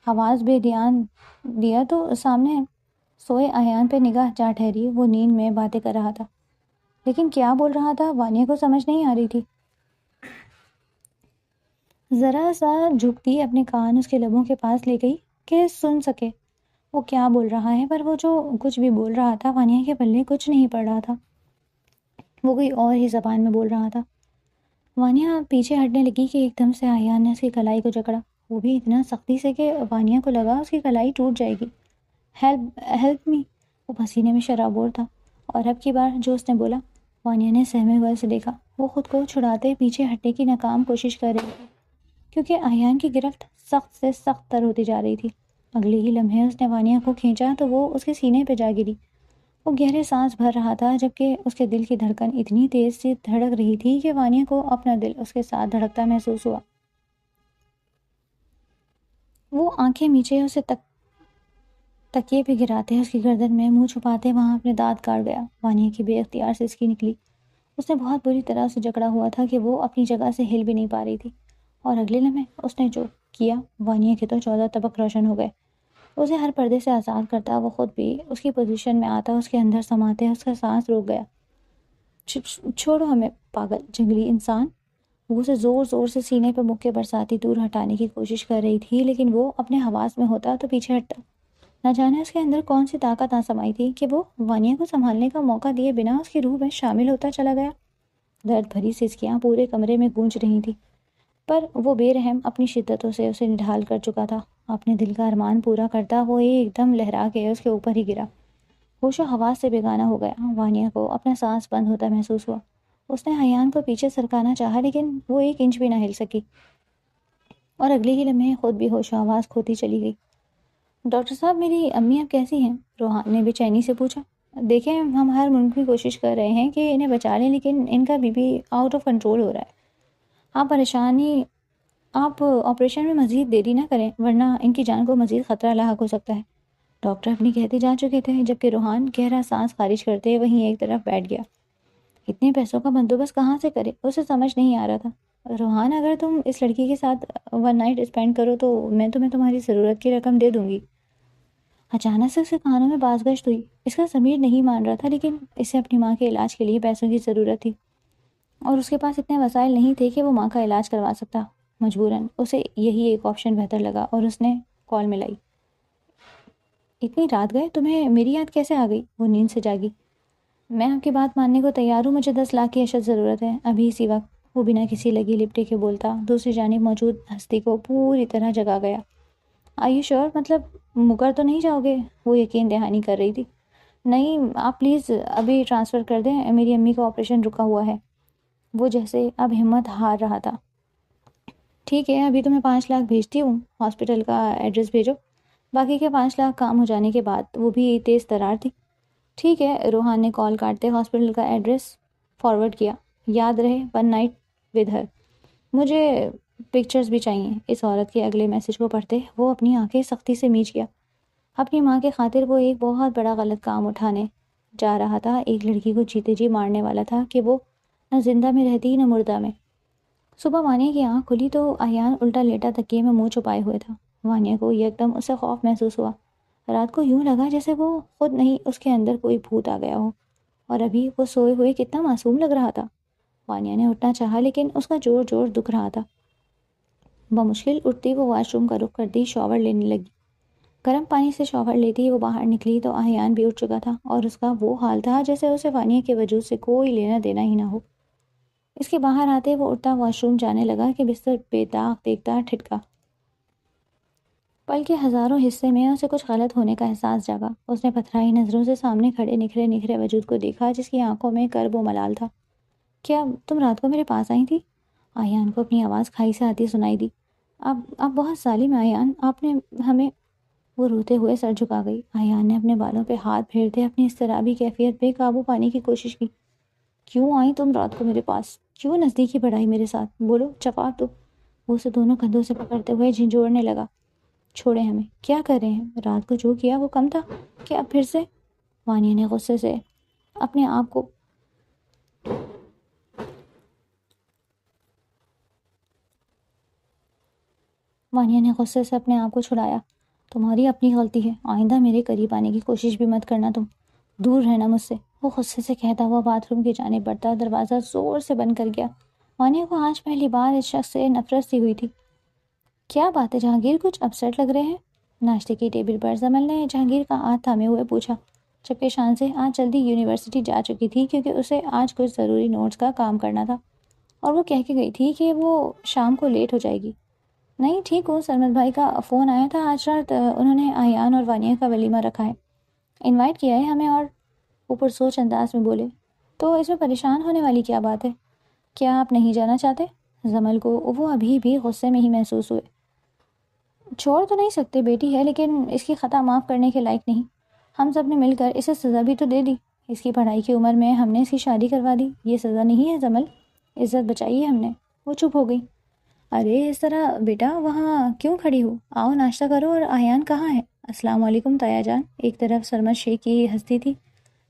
آواز بے دھیان دیا تو سامنے سوئے احیان پہ نگاہ جا ٹھہری۔ وہ نیند میں باتیں کر رہا تھا، لیکن کیا بول رہا تھا وانیہ کو سمجھ نہیں آ رہی تھی۔ ذرا سا جھکتی اپنے کان اس کے لبوں کے پاس لے گئی کہ سن سکے وہ کیا بول رہا ہے، پر وہ جو کچھ بھی بول رہا تھا وانیہ کے پلے کچھ نہیں پڑ رہا تھا۔ وہ کوئی اور ہی زبان میں بول رہا تھا۔ وانیہ پیچھے ہٹنے لگی کہ ایک دم سے احیان نے اس کی کلائی کو جکڑا، وہ بھی اتنا سختی سے کہ وانیہ کو لگا اس کی کلائی ٹوٹ جائے گی۔ Help me. وہ پسینے میں شرابور تھا، اور اب کی بار جو اس نے بولا وانیہ نے سہمے ہوئے سے دیکھا۔ وہ خود کو چھڑاتے پیچھے ہٹنے کی ناکام کوشش کر رہی تھی، کیونکہ احیان کی گرفت سخت سے سخت تر ہوتی جا رہی تھی۔ اگلے ہی لمحے اس نے وانیہ کو کھینچا تو وہ اس کے سینے پہ جا گری۔ وہ گہرے سانس بھر رہا تھا، جبکہ اس کے دل کی دھڑکن اتنی تیز سے دھڑک رہی تھی کہ وانیہ کو اپنا دل اس کے ساتھ دھڑکتا محسوس ہوا۔ وہ آنکھیں میچے اسے تکیے پہ گراتے اس کی گردن میں منہ چھپاتے وہاں اپنے دانت کاٹ گیا۔ وانیہ کی بے اختیار سے اس کی نکلی۔ اس نے بہت بری طرح سے جکڑا ہوا تھا کہ وہ اپنی جگہ سے ہل بھی نہیں پا رہی تھی، اور اگلے لمحے اس نے جو کیا وانیہ کے تو 14 طبق روشن ہو گئے۔ اسے ہر پردے سے آزاد کرتا، وہ خود بھی اس کی پوزیشن میں آتا، اس کے اندر سماتے اس کا سانس روک گیا۔ چھوڑو ہمیں پاگل جنگلی انسان۔ وہ اسے زور زور سے سینے پہ مکے برساتی دور ہٹانے کی کوشش کر رہی تھی، لیکن وہ اپنے حواس میں ہوتا تو پیچھے ہٹتا۔ نہ جانے اس کے اندر کون سی طاقت آ سمائی تھی کہ وہ وانیہ کو سنبھالنے کا موقع دیے بنا اس کی روح میں شامل ہوتا چلا گیا۔ درد بھری سسکیاں پورے کمرے میں گونج رہی تھی، پر وہ بے رحم اپنی شدتوں سے اسے نڈھال کر چکا تھا۔ اپنے دل کا ارمان پورا کرتا وہ ایک دم لہرا کے اس کے اوپر ہی گرا، ہوش و حواس سے بیگانہ ہو گیا۔ وانیہ کو اپنا سانس بند ہوتا محسوس ہوا۔ اس نے ایان کو پیچھے سرکانا چاہا، لیکن وہ ایک انچ بھی نہ ہل سکی، اور اگلے ہی لمحے خود بھی ہوش و حواس کھوتی چلی گئی۔ ڈاکٹر صاحب میری امی اب کیسی ہیں؟ روحان نے بے چینی سے پوچھا۔ دیکھیں ہم ہر ممکن کوشش کر رہے ہیں کہ انہیں بچا لیں، لیکن ان کا B P out of control ہو رہا ہے۔ آپ آپریشن میں مزید دیری نہ کریں، ورنہ ان کی جان کو مزید خطرہ لاحق ہو سکتا ہے۔ ڈاکٹر اپنی کہتے جا چکے تھے، جبکہ روحان گہرا سانس خارج کرتے وہیں ایک طرف بیٹھ گیا۔ اتنے پیسوں کا بندوبست کہاں سے کرے؟ اسے سمجھ نہیں آ رہا تھا۔ روحان اگر تم اس لڑکی کے ساتھ 1 نائٹ اسپینڈ کرو تو میں تمہیں تمہاری ضرورت کی رقم دے دوں گی۔ اچانک سے اس کے کانوں میں باز گشت ہوئی۔ اس کا ضمیر نہیں مان رہا تھا، لیکن اسے اپنی ماں کے علاج کے لیے پیسوں کی ضرورت تھی، اور اس کے پاس اتنے وسائل نہیں تھے کہ وہ ماں کا علاج کروا سکتا۔ مجبوراً اسے یہی ایک آپشن بہتر لگا، اور اس نے کال ملائی۔ اتنی رات گئے، تمہیں میری یاد کیسے آ گئی؟ وہ نیند سے جاگی۔ میں آپ کی بات ماننے کو تیار ہوں، مجھے 10 لاکھ کی اشد ضرورت ہے، ابھی اسی وقت۔ وہ بنا کسی لگی لپٹے کے بولتا دوسری جانب موجود ہستی کو پوری طرح جگا گیا۔ Are you sure? مطلب مکر تو نہیں جاؤ گے؟ وہ یقین دہانی کر رہی تھی. نہیں آپ پلیز ابھی ٹرانسفر کر دیں، میری امی کا آپریشن رکا ہوا ہے. وہ جیسے اب ہمت ہار رہا تھا. ٹھیک ہے ابھی تو میں 5 لاکھ بھیجتی ہوں، ہاسپٹل کا ایڈریس بھیجو. باقی کے 5 لاکھ کام ہو جانے کے بعد. وہ بھی تیز ترار تھی. ٹھیک ہے. روحان نے کال کاٹتے ہاسپٹل کا ایڈریس فارورڈ کیا. یاد رہے 1 نائٹ ود ہر. مجھے پکچرز بھی چاہیے. اس عورت کے اگلے میسج کو پڑھتے وہ اپنی آنکھیں سختی سے میچ گیا. اپنی ماں کے خاطر وہ ایک بہت بڑا غلط کام اٹھانے جا رہا تھا. ایک لڑکی کو جیتے جی مارنے والا تھا کہ وہ نہ زندہ میں رہتی نہ مردہ میں. صبح وانیہ کی آنکھ کھلی تو ایان الٹا لیٹا تکیے میں منہ چھپائے ہوئے تھا. وانیہ کو یکدم اس سے خوف محسوس ہوا. رات کو یوں لگا جیسے وہ خود نہیں، اس کے اندر کوئی بھوت آ گیا ہو. اور ابھی وہ سوئے ہوئے کتنا معصوم لگ رہا تھا. وانیہ نے اٹھنا چاہا لیکن اس کا جوڑ جوڑ دکھ رہا تھا. بمشکل اٹھتی وہ واش روم کا رخ کرتی شاور لینے لگی. گرم پانی سے شاور لیتی وہ باہر نکلی تو ایان بھی اٹھ چکا تھا اور اس کا وہ حال تھا جیسے اسے وانیہ کے وجود سے کوئی لینا دینا ہی نہ ہو. اس کے باہر آتے وہ اٹھتا واش روم جانے لگا کہ بستر بے داغ دیکھتا ٹھٹکا. بلکہ ہزاروں حصے میں اسے کچھ غلط ہونے کا احساس جاگا. اس نے پتھرائی نظروں سے سامنے کھڑے نکھرے نکھرے وجود کو دیکھا جس کی آنکھوں میں کرب و ملال تھا. کیا تم رات کو میرے پاس آئی تھی؟ ایان کو اپنی آواز کھائی سے آتی سنائی دی. آپ بہت ظالم ہیں ایان، آپ نے ہمیں. وہ روتے ہوئے سر جھکا گئی. ایان نے اپنے بالوں پہ ہاتھ پھیرتے اپنی اضطرابی کیفیت پہ قابو پانے کی کوشش کی. کیوں آئی تم رات کو میرے پاس؟ کیوں نزدیکی بڑھائی میرے ساتھ؟ بولو، جواب دو. وہ اسے دونوں کندھوں سے پکڑتے ہوئے جھنجھوڑنے لگا. چھوڑے ہمیں. کیا کر رہے ہیں؟ رات کو جو کیا وہ کم تھا کہ اب پھر سے؟ وانیہ نے غصے سے اپنے آپ کو چھڑایا. تمہاری اپنی غلطی ہے. آئندہ میرے قریب آنے کی کوشش بھی مت کرنا. تم دور رہنا مجھ سے. وہ غصے سے کہتا ہوا باتھ روم کی جانب بڑھتا. دروازہ زور سے بند کر گیا. وانیہ کو آج پہلی بار اس شخص سے نفرت سی ہوئی تھی. کیا بات ہے جہانگیر، کچھ اپسیٹ لگ رہے ہیں؟ ناشتے کی ٹیبل پر زمل نے جہانگیر کا ہاتھ تھامے ہوئے پوچھا، جبکہ شانزے آج جلدی یونیورسٹی جا چکی تھی کیونکہ اسے آج کچھ ضروری نوٹس کا کام کرنا تھا اور وہ کہہ کے گئی تھی کہ وہ شام کو لیٹ ہو جائے گی. نہیں ٹھیک ہوں. سرمد بھائی کا فون آیا تھا آج رات. انہوں نے ایان اور وانیہ کا ولیمہ رکھا ہے، انوائٹ کیا ہے ہمیں. اور اوپر سوچ انداز میں بولے، تو اس میں پریشان ہونے والی کیا بات ہے؟ کیا آپ نہیں جانا چاہتے؟ زمل کو وہ ابھی بھی غصے میں ہی محسوس ہوئے. چھوڑ تو نہیں سکتے، بیٹی ہے، لیکن اس کی خطا معاف کرنے کے لائق نہیں. ہم سب نے مل کر اسے سزا بھی تو دے دی. اس کی پڑھائی کی عمر میں ہم نے اس کی شادی کروا دی. یہ سزا نہیں ہے زمل، عزت بچائی ہے ہم نے. وہ چپ ہو گئی. ارے اس طرح بیٹا وہاں کیوں کھڑی ہو؟ آؤ ناشتہ کرو. اور ایان کہاں ہے؟ السلام علیکم تایا جان. ایک طرف سرمد شیخ کی ہستی تھی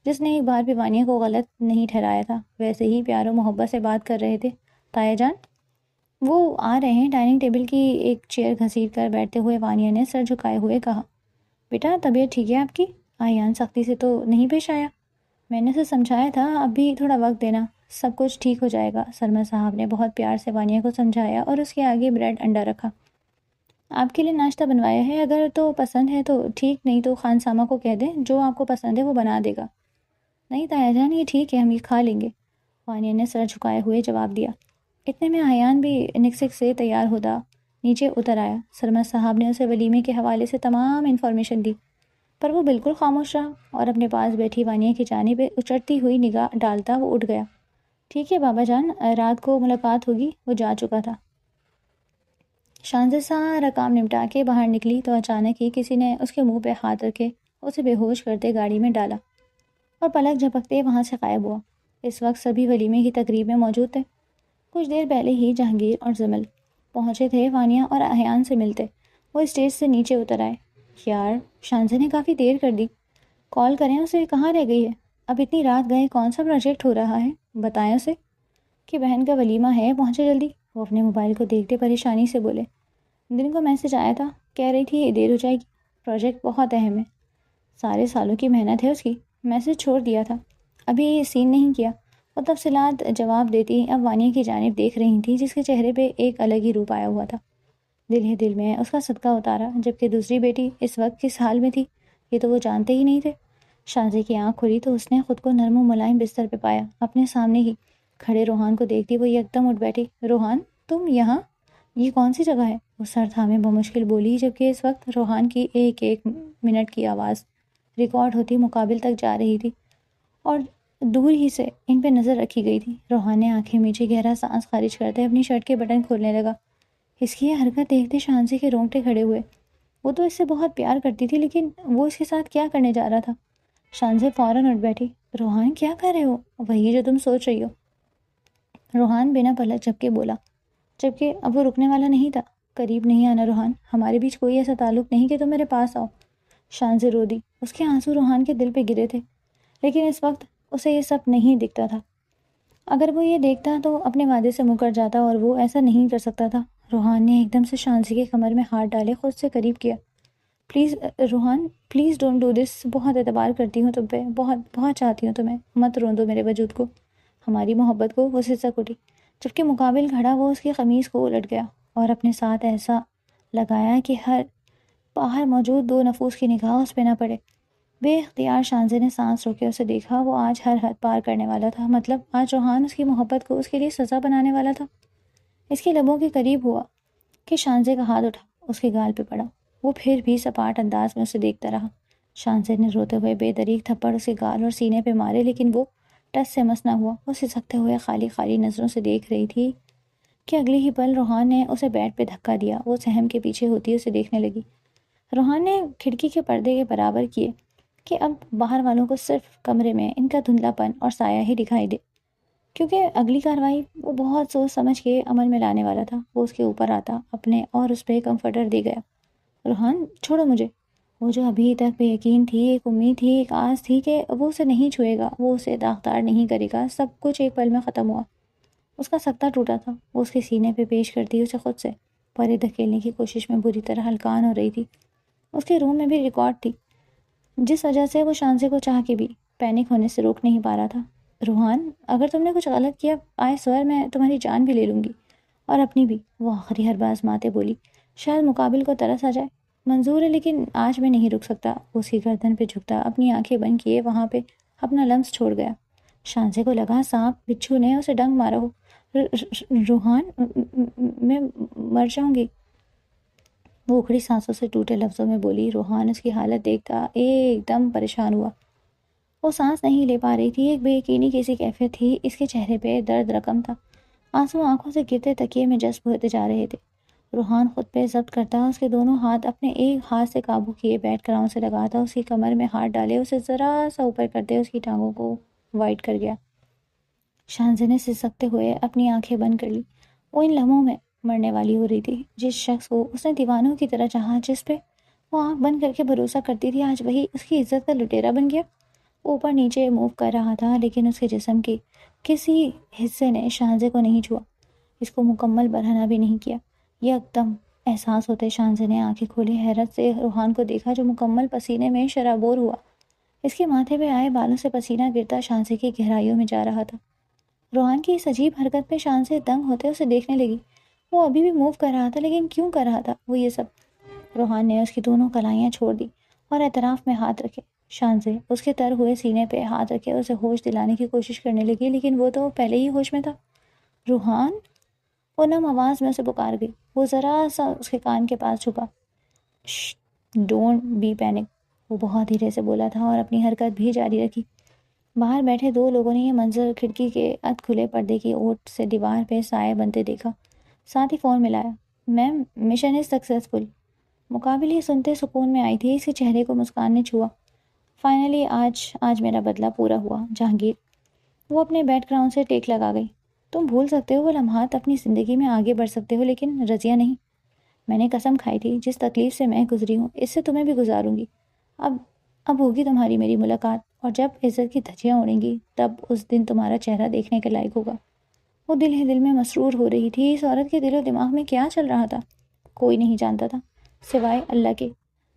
جس نے ایک بار بھی وانیہ کو غلط نہیں ٹھہرایا تھا، ویسے ہی پیار و محبت سے بات کر رہے تھے. تایا جان وہ آ رہے ہیں. ڈائننگ ٹیبل کی ایک چیئر گھسیٹ کر بیٹھتے ہوئے وانیہ نے سر جھکائے ہوئے کہا. بیٹا طبیعت ٹھیک ہے آپ کی؟ ایان سختی سے تو نہیں پیش آیا. میں نے اسے سمجھایا تھا اب بھی تھوڑا وقت دینا، سب کچھ ٹھیک ہو جائے گا. سرمد صاحب نے بہت پیار سے وانیہ کو سمجھایا اور اس کے آگے بریڈ انڈا رکھا. آپ کے لیے ناشتہ بنوایا ہے، اگر تو پسند ہے تو ٹھیک، نہیں تو خان سامہ کو کہہ دیں جو آپ کو پسند ہے وہ بنا دے گا. نہیں تایا جان یہ ٹھیک ہے، ہم یہ کھا لیں گے. وانیہ نے سر جھکائے ہوئے جواب دیا. اتنے میں ایان بھی نکسک سے تیار ہوتا نیچے اتر آیا. سرمد صاحب نے اسے ولیمے کے حوالے سے تمام انفارمیشن دی، پر وہ بالکل خاموش رہا اور اپنے پاس بیٹھی وانیہ کی جانب اچڑتی ہوئی نگاہ ڈالتا وہ اٹھ گیا. ٹھیک ہے بابا جان، رات کو ملاقات ہوگی. وہ جا چکا تھا. شانزے سارا کام نمٹا کے باہر نکلی تو اچانک ہی کسی نے اس کے منہ پہ ہاتھ رکھے اسے بے ہوش کرتے گاڑی میں ڈالا اور پلک جھپکتے وہاں سے غائب ہوا. اس وقت سبھی ولیمے کی تقریب میں موجود تھے. کچھ دیر پہلے ہی جہانگیر اور زمل پہنچے تھے وانیہ اور ایان سے ملتے. وہ اسٹیج سے نیچے اتر آئے. یار شانزے نے کافی دیر کر دی، کال کریں اسے، کہاں رہ گئی ہے؟ اب اتنی رات گئے کون سا پروجیکٹ ہو رہا ہے؟ بتائیں اسے کہ بہن کا ولیمہ ہے، پہنچے جلدی. وہ اپنے موبائل کو دیکھتے پریشانی سے بولے. دن کو میسج آیا تھا، کہہ رہی تھی دیر ہو جائے گی، پروجیکٹ بہت اہم ہے، سارے سالوں کی محنت ہے اس کی. میسج چھوڑ دیا تھا، ابھی سین نہیں کیا. وہ تفصیلات جواب دیتی اب وانیہ کی جانب دیکھ رہی تھی جس کے چہرے پہ ایک الگ ہی روپ آیا ہوا تھا. دل ہی دل میں اس کا صدقہ اتارا، جبکہ دوسری بیٹی اس وقت کس حال میں تھی یہ تو وہ جانتے ہی نہیں تھے. شانزے کی آنکھ کھلی تو اس نے خود کو نرم و ملائم بستر پہ پایا. اپنے سامنے ہی کھڑے روحان کو دیکھتی وہ یکدم اٹھ بیٹھی. روحان تم یہاں؟ یہ کون سی جگہ ہے؟ وہ سر تھامے بمشکل بولی، جبکہ اس وقت روحان کی ایک ایک منٹ کی آواز ریکارڈ ہوتی مقابل تک جا رہی تھی اور دور ہی سے ان پہ نظر رکھی گئی تھی۔ روحان نے آنکھیں میچی، گہرا سانس خارج کرتے اپنی شرٹ کے بٹن کھولنے لگا۔ اس کی یہ حرکت دیکھتے شانزی کے رونگٹے کھڑے ہوئے۔ وہ تو اس سے بہت پیار کرتی تھی، لیکن وہ اس کے ساتھ کیا کرنے جا رہا تھا؟ شانزی فوراً اٹھ بیٹھی۔ روحان کیا کر رہے ہو؟ وہی جو تم سوچ رہی ہو، روحان بنا پلک جھپکے بولا، جبکہ اب وہ رکنے والا نہیں تھا۔ قریب نہیں آنا روحان، ہمارے بیچ کوئی ایسا تعلق نہیں کہ تم میرے پاس آؤ۔ شانزی رو دی۔ اس کے آنسو روحان کے دل پہ گرے تھے، لیکن اس وقت اسے یہ سب نہیں دکھتا تھا۔ اگر وہ یہ دیکھتا تو اپنے وعدے سے مکر جاتا، اور وہ ایسا نہیں کر سکتا تھا۔ روحان نے ایک دم سے شانزی کے کمر میں ہاتھ ڈالے خود سے قریب کیا۔ Please Rohan, please don't do this, بہت اعتبار کرتی ہوں تم پہ، بہت بہت چاہتی ہوں تمہیں، مت رون دو میرے وجود کو، ہماری محبت کو۔ وہ سسک اٹھی، جبکہ مقابل کھڑا وہ اس کی قمیض کو الٹ گیا اور اپنے ساتھ ایسا لگایا کہ ہر باہر موجود دو نفوس کی نگاہ اس پہ نہ پڑے۔ بے اختیار شانزی نے سانس روکے اسے دیکھا۔ وہ آج ہر حد پار کرنے والا تھا، مطلب آج روحان اس کی محبت کو اس کے لیے سزا بنانے والا تھا۔ اس کے لبوں کے قریب ہوا کہ شانزی کا ہاتھ اٹھا، اس کے گال پہ پڑا۔ وہ پھر بھی سپاٹ انداز میں اسے دیکھتا رہا۔ شانزی نے روتے ہوئے بے دریغ تھپڑ اسے گال اور سینے پہ مارے، لیکن وہ ٹس سے مس نہ ہوا۔ وہ سسکتے ہوئے خالی خالی نظروں سے دیکھ رہی تھی کہ اگلی ہی پل روحان نے اسے بیڈ پہ دھکا دیا۔ وہ سہم کے پیچھے ہوتی اسے دیکھنے لگی۔ روحان نے کھڑکی کے پردے کے برابر کیے کہ اب باہر والوں کو صرف کمرے میں ان کا دھندلا پن اور سایہ ہی دکھائی دے، کیونکہ اگلی کارروائی وہ بہت سوچ سمجھ کے عمل میں لانے والا تھا۔ وہ اس کے اوپر آتا اپنے اور اس پہ کمفرٹر دے گیا۔ روحان چھوڑو مجھے۔ وہ جو ابھی تک بے یقین تھی، ایک امید تھی، ایک آس تھی کہ وہ اسے نہیں چھوئے گا، وہ اسے داغدار نہیں کرے گا، سب کچھ ایک پل میں ختم ہوا۔ اس کا سکتہ ٹوٹا تھا۔ وہ اس کے سینے پہ پیش کرتی اسے خود سے پرے دھکیلنے کی کوشش میں بری طرح ہلکان ہو رہی تھی۔ اس کے روم میں بھی ریکارڈ تھی، جس وجہ سے وہ شانزی کو چاہ کے بھی پینک ہونے سے روک نہیں پا رہا تھا۔ روحان، اگر تم نے کچھ غلط کیا، آئے سور میں تمہاری جان بھی لے لوں گی، اور اپنی بھی۔ وہ آخری ہر باز ماتے بولی، شاید مقابل کو ترس آ جائے۔ منظور ہے، لیکن آج میں نہیں رک سکتا۔ وہ اس کی گردن پہ جھکتا اپنی آنکھیں بند کیے وہاں پہ اپنا لمس چھوڑ گیا۔ شانزی کو لگا سانپ بچھو نے اسے ڈنگ مارا ہو۔ روحان، میں مر جاؤں گی، وہ اکھڑی سانسوں سے ٹوٹے لفظوں میں بولی۔ روحان اس کی حالت دیکھتا ایک دم پریشان ہوا۔ وہ سانس نہیں لے پا رہی تھی، ایک بے یقینی کی سی کیفیت تھی اس کے چہرے پہ، درد رقم تھا، آنسو آنکھوں سے گرتے تکیے میں جذب ہوتے جا رہے تھے۔ روحان خود پہ ضبط کرتا اس کے دونوں ہاتھ اپنے ایک ہاتھ سے قابو کیے بیک گراؤنڈ سے لگاتا اس کی کمر میں ہاتھ ڈالے، اسے ذرا سا اوپر کرتے اس کی ٹانگوں کو وائڈ کر گیا۔ شانزی نے سسکتے ہوئے اپنی آنکھیں بند کر لی۔ وہ ان لمحوں میں مرنے والی ہو رہی تھی۔ جس شخص کو اس نے دیوانوں کی طرح چاہا، جس پہ وہ آنکھ بند کر کے بھروسہ کرتی تھی، آج وہی اس کی عزت کا لٹیرا بن گیا۔ وہ اوپر نیچے موو کر رہا تھا، لیکن اس کے جسم کے کسی حصے نے شانزی کو نہیں چھوا، اس کو مکمل برہنہ بھی نہیں کیا۔ یک دم احساس ہوتے شانزی نے آنکھیں کھولی، حیرت سے روحان کو دیکھا جو مکمل پسینے میں شرابور ہوا۔ اس کے ماتھے پہ آئے بالوں سے پسینہ گرتا شانزی کی گہرائیوں میں جا رہا تھا۔ روحان کی اس عجیب حرکت پہ شانزی دنگ ہوتے اسے دیکھنے لگی۔ وہ ابھی بھی موو کر رہا تھا، لیکن کیوں کر رہا تھا وہ یہ سب؟ روحان نے اس کی دونوں کلائیاں چھوڑ دی اور اعتراف میں ہاتھ رکھے۔ شانزی اس کے تر ہوئے سینے پہ ہاتھ رکھے اسے ہوش دلانے کی کوشش کرنے لگی، لیکن وہ تو پہلے ہی ہوش میں تھا۔ روحان، وہ نم آواز میں اسے پکار گئی۔ وہ ذرا سا اس کے کان کے پاس جھکا۔ ڈونٹ بی پینک، وہ بہت دھیرے سے بولا تھا اور اپنی حرکت بھی جاری رکھی۔ باہر بیٹھے دو لوگوں نے یہ منظر کھڑکی کے ادھ کھلے پردے کی اوٹ سے دیوار پہ سائے بنتے دیکھا، ساتھ ہی فون ملایا۔ Ma'am, mission is successful. مقابل سنتے سکون میں آئی تھی، اس کے چہرے کو مسکان نے چھوا۔ فائنلی آج میرا بدلہ پورا ہوا جہانگیر۔ وہ اپنے بیک گراؤنڈ سے ٹیک لگا گئی۔ تم بھول سکتے ہو وہ لمحات، اپنی زندگی میں آگے بڑھ سکتے ہو، لیکن رضیہ نہیں۔ میں نے قسم کھائی تھی، جس تکلیف سے میں گزری ہوں اس سے تمہیں بھی گزاروں گی۔ اب ہوگی تمہاری میری ملاقات، اور جب عزت کی دھجیاں اڑیں گی تب اس دن تمہارا چہرہ دیکھنے کے لائق ہوگا۔ وہ دل ہی دل میں مسرور ہو رہی تھی۔ اس عورت کے دل و دماغ میں کیا چل رہا تھا کوئی نہیں جانتا تھا سوائے اللہ کے۔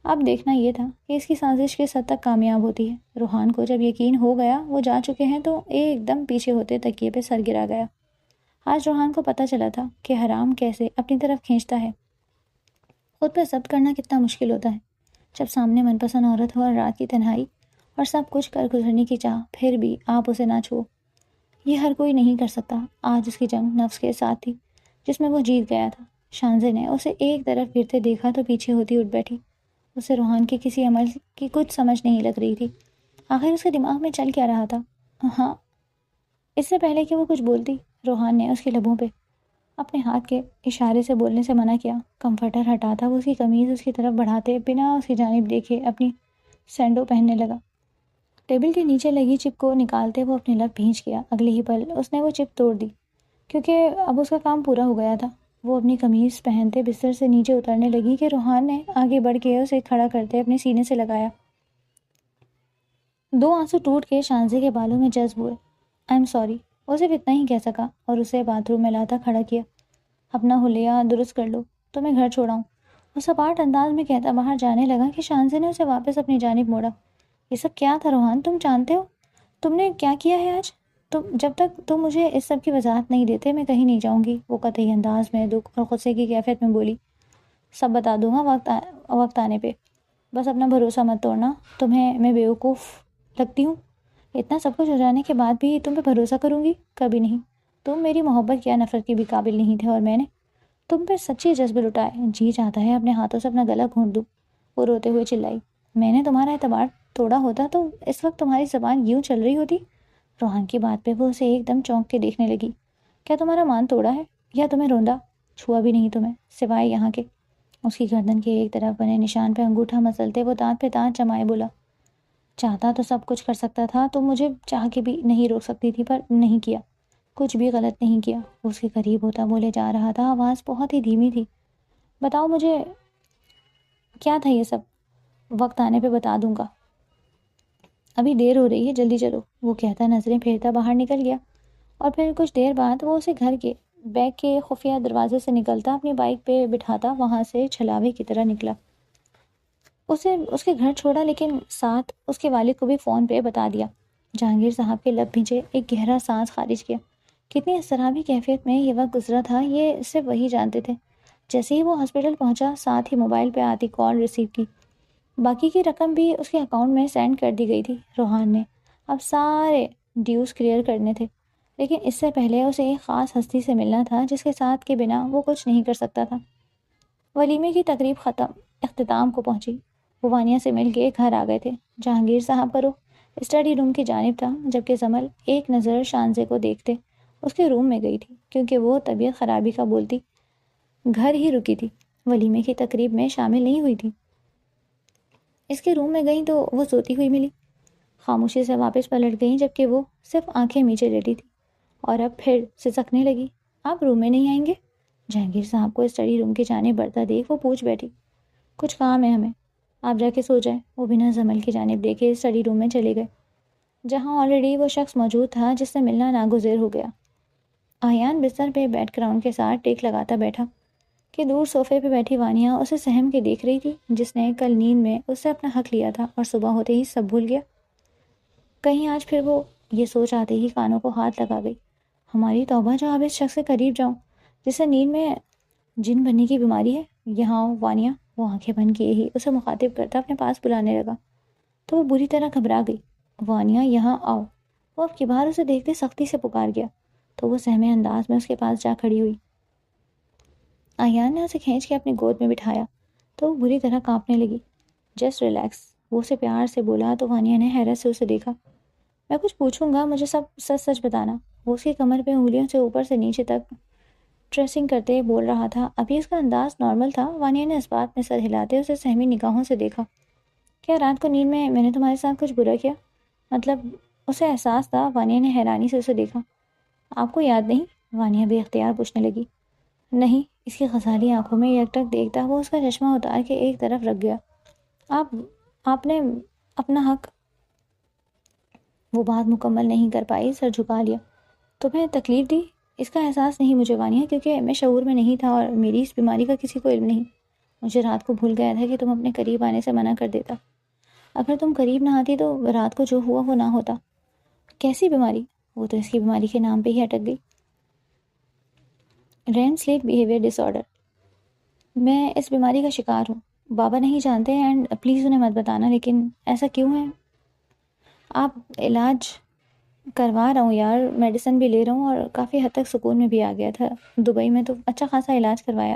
اب دیکھنا یہ تھا کہ اس کی سازش کس حد تک کامیاب ہوتی ہے۔ روحان کو جب یقین ہو گیا وہ جا چکے ہیں تو ایک دم پیچھے ہوتے تکیے پہ سر گرا گیا۔ آج روحان کو پتہ چلا تھا کہ حرام کیسے اپنی طرف کھینچتا ہے۔ خود پہ ضبط کرنا کتنا مشکل ہوتا ہے جب سامنے من پسند عورت ہو اور رات کی تنہائی اور سب کچھ کر گزرنے کی چاہ، پھر بھی آپ اسے نہ چھو۔ یہ ہر کوئی نہیں کر سکتا۔ آج اس کی جنگ نفس کے ساتھ تھی، جس میں وہ جیت گیا تھا۔ شانزے نے اسے ایک طرف پھرتے دیکھا تو پیچھے ہوتی اٹھ بیٹھی۔ اسے روحان کے کسی عمل کی کچھ سمجھ نہیں لگ رہی تھی۔ آخر اس کے دماغ میں چل کیا رہا تھا؟ ہاں، اس سے پہلے کہ وہ کچھ بولتی، روحان نے اس کے لبوں پہ اپنے ہاتھ کے اشارے سے بولنے سے منع کیا۔ کمفرٹر ہٹاتا وہ اس کی قمیض اس کی طرف بڑھاتے بنا اس کی جانب دیکھے اپنی سینڈو پہننے لگا۔ ٹیبل کے نیچے لگی چپ کو نکالتے وہ اپنے لب بھینچ گیا۔ اگلے ہی پل اس نے وہ چپ توڑ دی، کیونکہ اب اس کا کام پورا ہو گیا تھا۔ وہ اپنی قمیض پہنتے بستر سے نیچے اترنے لگی کہ روحان نے آگے بڑھ کے اسے کھڑا کرتے اپنے سینے سے لگایا۔ دو آنسو ٹوٹ کے شانزے کے بالوں میں جذب ہوئے۔ آئی ایم سوری، وہ صرف اتنا ہی کہہ سکا اور اسے باتھ روم میں لاتا کھڑا کیا۔ اپنا حلیہ درست کر لو تو میں گھر چھوڑاؤں، وہ سپاٹ انداز میں کہتا باہر جانے لگا کہ شانزے نے اسے واپس اپنی جانب موڑا۔ یہ سب کیا تھا روحان؟ تم جانتے ہو تم نے کیا کیا ہے آج؟ جب تک تم مجھے اس سب کی وضاحت نہیں دیتے میں کہیں نہیں جاؤں گی، وہ قطعی انداز میں دکھ اور غصے کی کیفیت میں بولی۔ سب بتا دوں گا وقت آنے پہ، بس اپنا بھروسہ مت توڑنا۔ تمہیں میں بیوقوف لگتی ہوں؟ اتنا سب کچھ ہو جانے کے بعد بھی تم پہ بھروسہ کروں گی؟ کبھی نہیں۔ تم میری محبت یا نفرت کے بھی قابل نہیں تھے اور میں نے تم پہ سچے جذبے لٹائے۔ جی چاہتا ہے اپنے ہاتھوں سے اپنا گلا گھونٹ دوں، وہ روتے ہوئے چلائی۔ میں نے تمہارا اعتبار توڑا ہوتا تو اس وقت تمہاری زبان یوں چل رہی ہوتی؟ روحان کی بات پہ وہ اسے ایک دم چونک کے دیکھنے لگی۔ کیا تمہارا مان توڑا ہے یا تمہیں روندا؟ چھوا بھی نہیں تمہیں سوائے یہاں کے۔ اس کی گردن کے ایک طرف بنے نشان پہ انگوٹھا مسلتے وہ دانت پہ دانت جمائے بولا، چاہتا تو سب کچھ کر سکتا تھا، تو مجھے چاہ کے بھی نہیں روک سکتی تھی، پر نہیں کیا، کچھ بھی غلط نہیں کیا۔ وہ اس کے قریب ہوتا بولے جا رہا تھا، آواز بہت ہی دھیمی تھی۔ بتاؤ مجھے کیا تھا یہ سب؟ وقت آنے پہ بتا دوں گا، ابھی دیر ہو رہی ہے، جلدی چلو، وہ کہتا نظریں پھیرتا باہر نکل گیا۔ اور پھر کچھ دیر بعد وہ اسے گھر کے بیک کے خفیہ دروازے سے نکلتا اپنی بائک پہ بٹھاتا وہاں سے چھلاوے کی طرح نکلا۔ اسے اس کے گھر چھوڑا، لیکن ساتھ اس کے والد کو بھی فون پہ بتا دیا۔ جہانگیر صاحب کے لب بھیجے ایک گہرا سانس خارج کیا۔ کتنی اضطرابی کیفیت میں یہ وقت گزرا تھا یہ صرف وہی جانتے تھے۔ جیسے ہی وہ ہاسپٹل پہنچا ساتھ ہی موبائل پہ آتی کال ریسیو کی۔ باقی کی رقم بھی اس کے اکاؤنٹ میں سینڈ کر دی گئی تھی۔ روحان نے اب سارے ڈیوز کلیئر کرنے تھے، لیکن اس سے پہلے اسے ایک خاص ہستی سے ملنا تھا جس کے ساتھ کے بنا وہ کچھ نہیں کر سکتا تھا۔ ولیمے کی تقریب اختتام کو پہنچی۔ وہ وانیہ سے مل کے گھر آ گئے تھے۔ جہانگیر صاحب کا رخ اسٹڈی روم کی جانب تھا، جبکہ زمل ایک نظر شانزے کو دیکھتے اس کے روم میں گئی تھی، کیونکہ وہ طبیعت خرابی کا بولتی گھر ہی رکی تھی، ولیمے کی تقریب میں شامل نہیں ہوئی تھی۔ اس کے روم میں گئیں تو وہ سوتی ہوئی ملی۔ خاموشی سے واپس پلٹ گئیں، جبکہ وہ صرف آنکھیں میچے لیٹی تھی، اور اب پھر سسکنے لگی۔ آپ روم میں نہیں آئیں گے؟ جہانگیر صاحب کو اسٹڈی روم کی جانب بڑھتا دیکھ وہ پوچھ بیٹھی۔ کچھ کام ہے ہمیں، آپ جا کے سو جائیں۔ وہ بنا زمل کی جانب دیکھے اسٹڈی روم میں چلے گئے، جہاں آلریڈی وہ شخص موجود تھا جس سے ملنا ناگزیر ہو گیا۔ آیان بستر پہ بیک گراؤنڈ کے ساتھ ٹیک لگاتا بیٹھا کہ دور صوفے پہ بیٹھی وانیہ اسے سہم کے دیکھ رہی تھی، جس نے کل نیند میں اس سے اپنا حق لیا تھا اور صبح ہوتے ہی سب بھول گیا۔ کہیں آج پھر وہ یہ سوچ آتے ہی کانوں کو ہاتھ لگا گئی، ہماری توبہ جو اب اس شخص کے قریب جاؤں جسے نیند میں جن بننے کی بیماری ہے۔ یہاں آؤ وانیہ، وہ آنکھیں بند کیے ہی اسے مخاطب کرتا اپنے پاس بلانے لگا، تو وہ بری طرح گھبرا گئی۔ وانیہ یہاں آؤ، وہ اب کی بار اسے دیکھتے سختی سے پکار گیا، تو وہ سہمے انداز میں اس کے پاس جا کھڑی ہوئی۔ آیان نے اسے کھینچ کے اپنی گود میں بٹھایا تو وہ بری طرح کانپنے لگی۔ جسٹ ریلیکس، وہ اسے پیار سے بولا تو وانیہ نے حیرت سے اسے دیکھا۔ میں کچھ پوچھوں گا، مجھے سب سچ سچ بتانا، وہ اس کی کمر پہ انگلیوں سے اوپر سے نیچے تک ٹریسنگ کرتے بول رہا تھا۔ ابھی اس کا انداز نارمل تھا۔ وانیہ نے اس بات میں سر ہلاتے اسے سہمی نگاہوں سے دیکھا۔ کیا رات کو نیند میں نے تمہارے ساتھ کچھ برا کیا؟ مطلب اسے احساس تھا۔ وانیہ نے حیرانی سے اسے دیکھا۔ آپ کو یاد نہیں؟ وانیہ بے اختیار پوچھنے لگی۔ نہیں، اس کی غزالی آنکھوں میں یکٹک دیکھتا وہ اس کا چشمہ اتار کے ایک طرف رکھ گیا۔ آپ نے اپنا حق، وہ بات مکمل نہیں کر پائی، سر جھکا لیا۔ تمہیں تکلیف دی؟ اس کا احساس نہیں مجھے وانیہ، کیونکہ میں شعور میں نہیں تھا اور میری اس بیماری کا کسی کو علم نہیں۔ مجھے رات کو بھول گیا تھا کہ تم اپنے قریب آنے سے منع کر دیتا۔ اگر تم قریب نہ آتی تو رات کو جو ہوا وہ نہ ہوتا۔ کیسی بیماری؟ وہ تو اس کی بیماری کے نام پہ ہی اٹک گئی، ریم سلیپ بیہیویئر ڈس آرڈر۔ میں اس بیماری کا شکار ہوں، بابا نہیں جانتے، اینڈ پلیز انہیں مت بتانا۔ لیکن ایسا کیوں ہے؟ آپ علاج کروا رہا ہوں یار، میڈیسن بھی لے رہا ہوں اور کافی حد تک سکون میں بھی آ گیا تھا۔ دبئی میں تو اچھا خاصا علاج کروایا،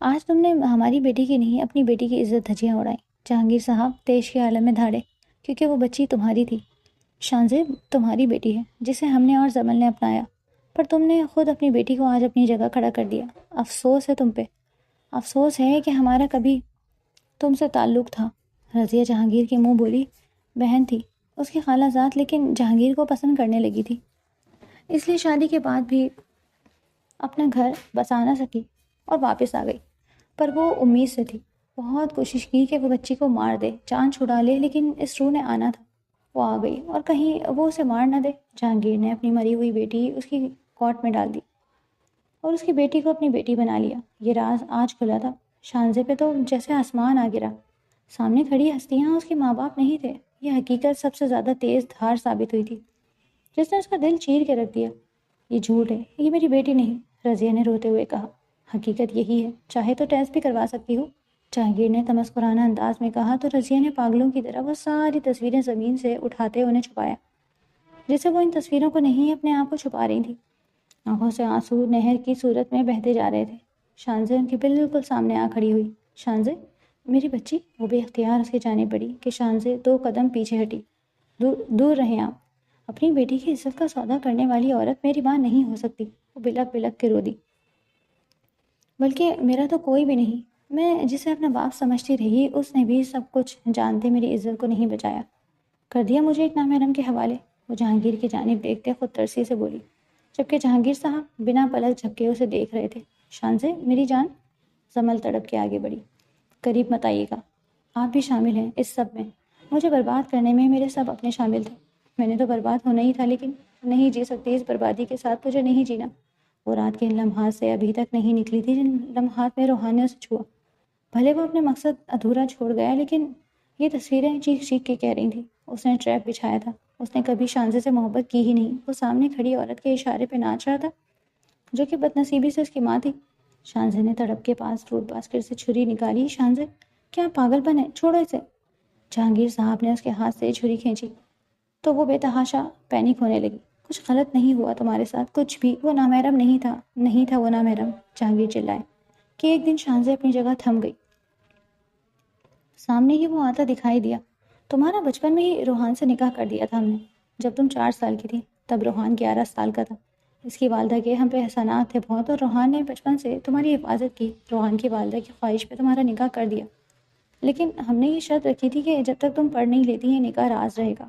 آج تم نے ہماری بیٹی کی نہیں اپنی بیٹی کی عزت دھجیاں اڑائیں۔ جہانگیر صاحب تیش کے عالم میں دھاڑے، کیونکہ وہ بچی تمہاری تھی۔ شانزیب تمہاری بیٹی ہے جسے ہم نے اور زمل نے اپنایا، پر تم نے خود اپنی بیٹی کو آج اپنی جگہ کھڑا کر دیا۔ افسوس ہے تم پہ، افسوس ہے کہ ہمارا کبھی تم سے تعلق تھا۔ رضیہ جہانگیر کے منہ بولی بہن تھی اس کی خالہ ذات، لیکن جہانگیر کو پسند کرنے لگی تھی، اس لیے شادی کے بعد بھی اپنا گھر بسا نہ سکی اور واپس آ گئی۔ پر وہ امید سے تھی، بہت کوشش کی کہ وہ بچی کو مار دے، جان چھڑا لے، لیکن اس روح نے آنا تھا، وہ آ گئی اور کہیں وہ اسے مار نہ دے۔ جہانگیر نے اپنی مری ہوئی بیٹی اس کی کوٹ میں ڈال دی اور اس کی بیٹی کو اپنی بیٹی بنا لیا۔ یہ راز آج کھلا تھا۔ شانزے پہ تو جیسے آسمان آ گرا۔ سامنے کھڑی ہستیاں اس کے ماں باپ نہیں تھے، یہ حقیقت سب سے زیادہ تیز دھار ثابت ہوئی تھی جس نے اس کا دل چیر کے رکھ دیا۔ یہ جھوٹ ہے، یہ میری بیٹی نہیں، رضیہ نے روتے ہوئے کہا۔ حقیقت یہی ہے، چاہے تو ٹیسٹ بھی کروا سکتی ہو، جہانگیر نے تمسخرانہ انداز میں کہا، تو رضیہ نے پاگلوں کی طرح وہ ساری تصویریں زمین سے اٹھاتے انہیں چھپایا، جیسے وہ ان تصویروں کو نہیں اپنے آپ کو چھپا رہی تھی۔ آنکھوں سے آنسو نہر کی صورت میں بہتے جا رہے تھے۔ شانزے ان کے بالکل سامنے آ کھڑی ہوئی۔ شانزے میری بچی، وہ بے اختیار اس کی جانب بڑھی کہ شانزے 2 قدم پیچھے ہٹی۔ دور رہیں آپ، اپنی بیٹی کی عزت کا سودا کرنے والی عورت میری ماں نہیں ہو سکتی۔ وہ بلک بلک کے رو دی۔ بلکہ میرا تو کوئی بھی نہیں، میں جسے اپنا باپ سمجھتی رہی اس نے بھی سب کچھ جانتے میری عزت کو نہیں بچایا، کر دیا مجھے ایک نامحرم کے حوالے۔ وہ جہانگیر کی جانب دیکھتے خود ترسی سے بولی، جبکہ جہانگیر صاحب بنا پلک جھپکے اسے دیکھ رہے تھے۔ شانزے میری جان، زمل تڑپ کے آگے بڑھی، قریب مت آئیے گا، آپ بھی شامل ہیں اس سب میں، مجھے برباد کرنے میں میرے سب اپنے شامل تھے، میں نے تو برباد ہونا ہی تھا، لیکن نہیں جی سکتی اس بربادی کے ساتھ، مجھے نہیں جینا۔ وہ رات کے ان لمحات سے ابھی تک نہیں نکلی تھی جن لمحات میں روحانیت سے چھوا۔ بھلے وہ اپنے مقصد ادھورا چھوڑ گیا، لیکن یہ تصویریں چیخ چیخ کے کہہ رہی تھیں اس نے ٹریپ بچھایا تھا، اس نے کبھی شانزے سے محبت کی ہی نہیں، وہ سامنے کھڑی عورت کے اشارے پہ ناچ رہا تھا جو کہ بد نصیبی سے اس کی ماں تھی۔ شانزے نے تڑپ کے پاس فروٹ باسکٹ سے چھری نکالی۔ شانزے کیا پاگل پن ہے، چھوڑو اسے۔ جہانگیر صاحب نے اس کے ہاتھ سے چھری کھینچی تو وہ بے تحاشا پینک ہونے لگی۔ کچھ غلط نہیں ہوا تمہارے ساتھ، کچھ بھی، وہ نامحرم نہیں تھا وہ نامحرم، جہانگیر چلائے کہ ایک دن شانزے اپنی جگہ تھم گئی۔ سامنے ہی وہ آتا دکھائی دیا۔ تمہارا بچپن میں ہی روحان سے نکاح کر دیا تھا ہم نے، جب تم 4 سال کی تھی، تب روحان 11 سال کا تھا۔ اس کی والدہ کے ہم پہ احسانات تھے بہت، اور روحان نے بچپن سے تمہاری حفاظت کی۔ روحان کی والدہ کی خواہش پہ تمہارا نکاح کر دیا، لیکن ہم نے یہ شرط رکھی تھی کہ جب تک تم پڑھ نہیں لیتی یہ نکاح راز رہے گا،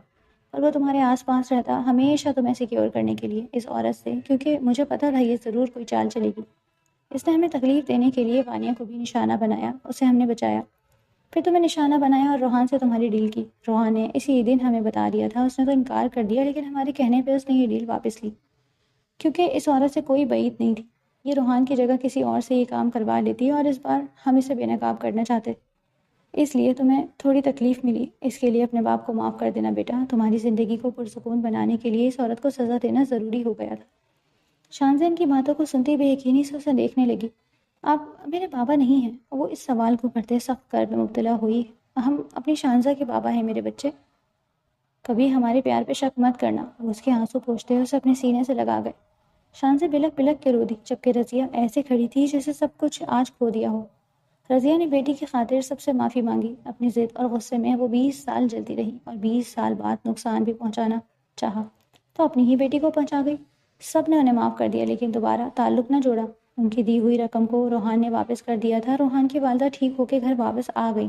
اور وہ تمہارے آس پاس رہتا ہمیشہ تمہیں سیکیور کرنے کے لیے اس عورت سے، کیونکہ مجھے پتا تھا یہ ضرور کوئی چال چلے گی۔ اس نے ہمیں تکلیف دینے کے لیے وانیہ کو بھی نشانہ بنایا، اسے ہم نے بچایا، پھر تمہیں نشانہ بنایا اور روحان سے تمہاری ڈیل کی۔ روحان نے اسی دن ہمیں بتا دیا تھا، اس نے تو انکار کر دیا، لیکن ہمارے کہنے پہ اس نے یہ ڈیل واپس لی، کیونکہ اس عورت سے کوئی بعید نہیں تھی۔ یہ روحان کی جگہ کسی اور سے یہ کام کروا لیتی، اور اس بار ہم اسے بے نقاب کرنا چاہتے، اس لیے تمہیں تھوڑی تکلیف ملی۔ اس کے لیے اپنے باپ کو معاف کر دینا بیٹا، تمہاری زندگی کو پرسکون بنانے کے لیے اس عورت کو سزا دینا ضروری ہو گیا تھا۔ شانزے ان کی باتوں کو سنتی بے یقینی سے اسے دیکھنے لگی۔ آپ میرے بابا نہیں ہیں، وہ اس سوال کو کرتے سخت کرب میں مبتلا ہوئی۔ ہم اپنی شانزہ کے بابا ہیں میرے بچے، کبھی ہمارے پیار پہ شک مت کرنا۔ وہ اس کے آنسو پوچھتے اسے اپنے سینے سے لگا گئے۔ شانزے بلک بلک کے رو دی، جبکہ رضیہ ایسے کھڑی تھی جیسے سب کچھ آج کھو دیا ہو۔ رضیہ نے بیٹی کی خاطر سب سے معافی مانگی۔ اپنی ضد اور غصے میں وہ 20 سال جلتی رہی، اور 20 سال بعد نقصان بھی پہنچانا چاہا تو اپنی ہی بیٹی کو پہنچا گئی۔ سب نے انہیں معاف کر دیا، لیکن دوبارہ تعلق نہ جوڑا۔ ان کی دی ہوئی رقم کو روحان نے واپس کر دیا تھا۔ روحان کی والدہ ٹھیک ہو کے گھر واپس آ گئی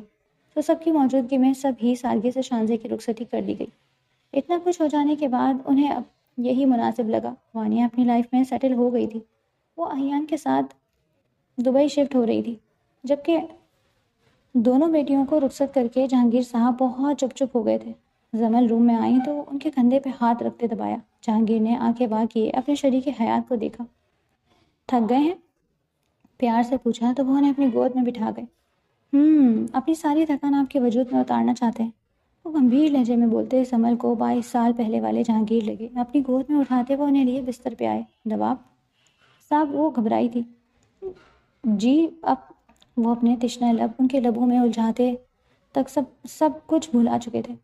تو سب کی موجودگی میں سب ہی سادگی سے شانزے کی رخصتی کر دی گئی۔ اتنا کچھ ہو جانے کے بعد انہیں اب یہی مناسب لگا۔ وانیہ اپنی لائف میں سیٹل ہو گئی تھی، وہ احیان کے ساتھ دبئی شفٹ ہو رہی تھی، جبکہ دونوں بیٹیوں کو رخصت کر کے جہانگیر صاحب بہت چپ ہو گئے تھے۔ زمل روم میں آئیں تو ان کے کندھے پہ ہاتھ رکھتے دبایا۔ جہانگیر نے آنکھیں وا کیے اپنے شریک حیات کو دیکھا۔ تھک گئے ہیں؟ پیار سے پوچھا تو وہ انہیں اپنی گود میں بٹھا گئے۔ اپنی ساری تھکان آپ کے وجود میں اتارنا چاہتے ہیں، وہ گمبھیر لہجے میں بولتے زمل کو 22 سال پہلے والے جہانگیر لگے۔ اپنی گود میں اٹھاتے وہ انہیں لیے بستر پہ آئے۔ نواب صاحب، وہ گھبرائی تھی۔ جی اب وہ اپنے تشنہ لب ان کے لبوں میں الجھاتے تک سب کچھ بھلا چکے تھے۔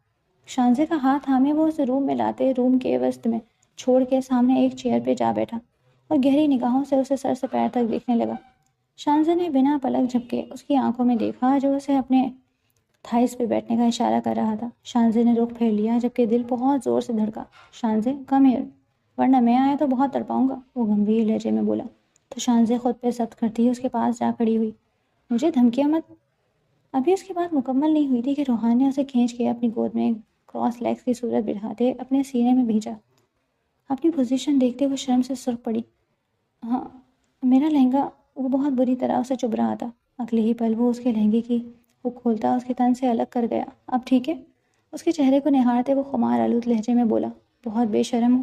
شانزے کا ہاتھ تھامے وہ اسے روم میں لاتے روم کے وسط میں چھوڑ کے سامنے ایک چیئر پہ جا بیٹھا اور گہری نگاہوں سے اسے سر سے پیر تک دیکھنے لگا۔ شانزے نے بنا پلک جھپکے اس کی آنکھوں میں دیکھا جو اسے اپنے تھائس پہ بیٹھنے کا اشارہ کر رہا تھا۔ شانزے نے رخ پھیر لیا جبکہ دل بہت زور سے دھڑکا۔ شانزے کم ہیئر، ورنہ میں آیا تو بہت تڑپاؤں گا، وہ گمبھیر لہجے میں بولا۔ تو شانزے خود پہ ضبط کرتی اس کے پاس جا کھڑی ہوئی۔ مجھے دھمکیاں مت۔ ابھی اس کی بات مکمل نہیں ہوئی تھی کہ روحان نے اسے کھینچ کے اپنی گود میں کراس لیگز کی صورت بٹھاتے اپنے سینے میں بھیجا۔ اپنی پوزیشن دیکھتے وہ شرم سے سرخ پڑی۔ ہاں، میرا لہنگا، وہ بہت بری طرح اسے چبھ رہا تھا۔ اگلے ہی پل وہ اس کے لہنگے کی ہک کھولتا اس کے تن سے الگ کر گیا۔ اب ٹھیک ہے؟ اس کے چہرے کو نہارتے وہ خمار آلود لہجے میں بولا۔ بہت بے شرم ہو۔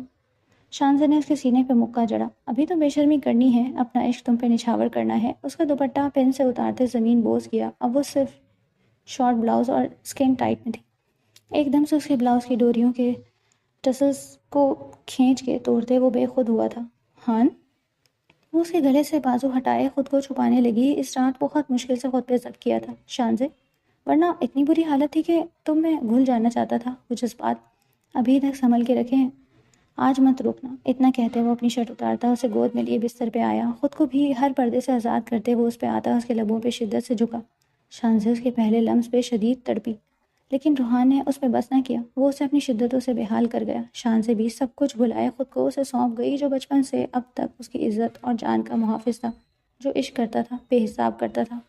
شانزے نے اس کے سینے پہ مکہ جڑا۔ ابھی تو بے شرمی کرنی ہے، اپنا عشق تم پہ نچھاور کرنا ہے۔ اس کا دوپٹہ پین سے اتارتے زمین بوس گیا۔ اب وہ صرف شارٹ بلاؤز اور اسکن ٹائٹ میں تھی۔ ایک دم سے اس کے بلاؤز کی ڈوریوں کے ٹسلز کو کھینچ کے توڑتے وہ بے خود ہوا تھا۔ ہان، وہ اس کے گلے سے بازو ہٹائے خود کو چھپانے لگی۔ اس رات بہت مشکل سے خود پہ ضبط کیا تھا شانزے، ورنہ اتنی بری حالت تھی کہ تم میں گھل جانا چاہتا تھا۔ وہ جذبات ابھی تک سنبھل کے رکھے ہیں، آج مت روکنا۔ اتنا کہتے وہ اپنی شرٹ اتارتا اسے گود میں لیے بستر پہ آیا، خود کو بھی ہر پردے سے آزاد کرتے وہ اس پہ آتا اس کے لبوں پہ شدت سے جھکا۔ شانزے اس کے پہلے لمس پہ شدید تڑپی، لیکن روحان نے اس پہ بس نہ کیا۔ وہ اسے اپنی شدتوں سے بحال کر گیا۔ شانزے بھی سب کچھ بھلائے خود کو اسے سونپ گئی جو بچپن سے اب تک اس کی عزت اور جان کا محافظ تھا، جو عشق کرتا تھا، بے حساب کرتا تھا۔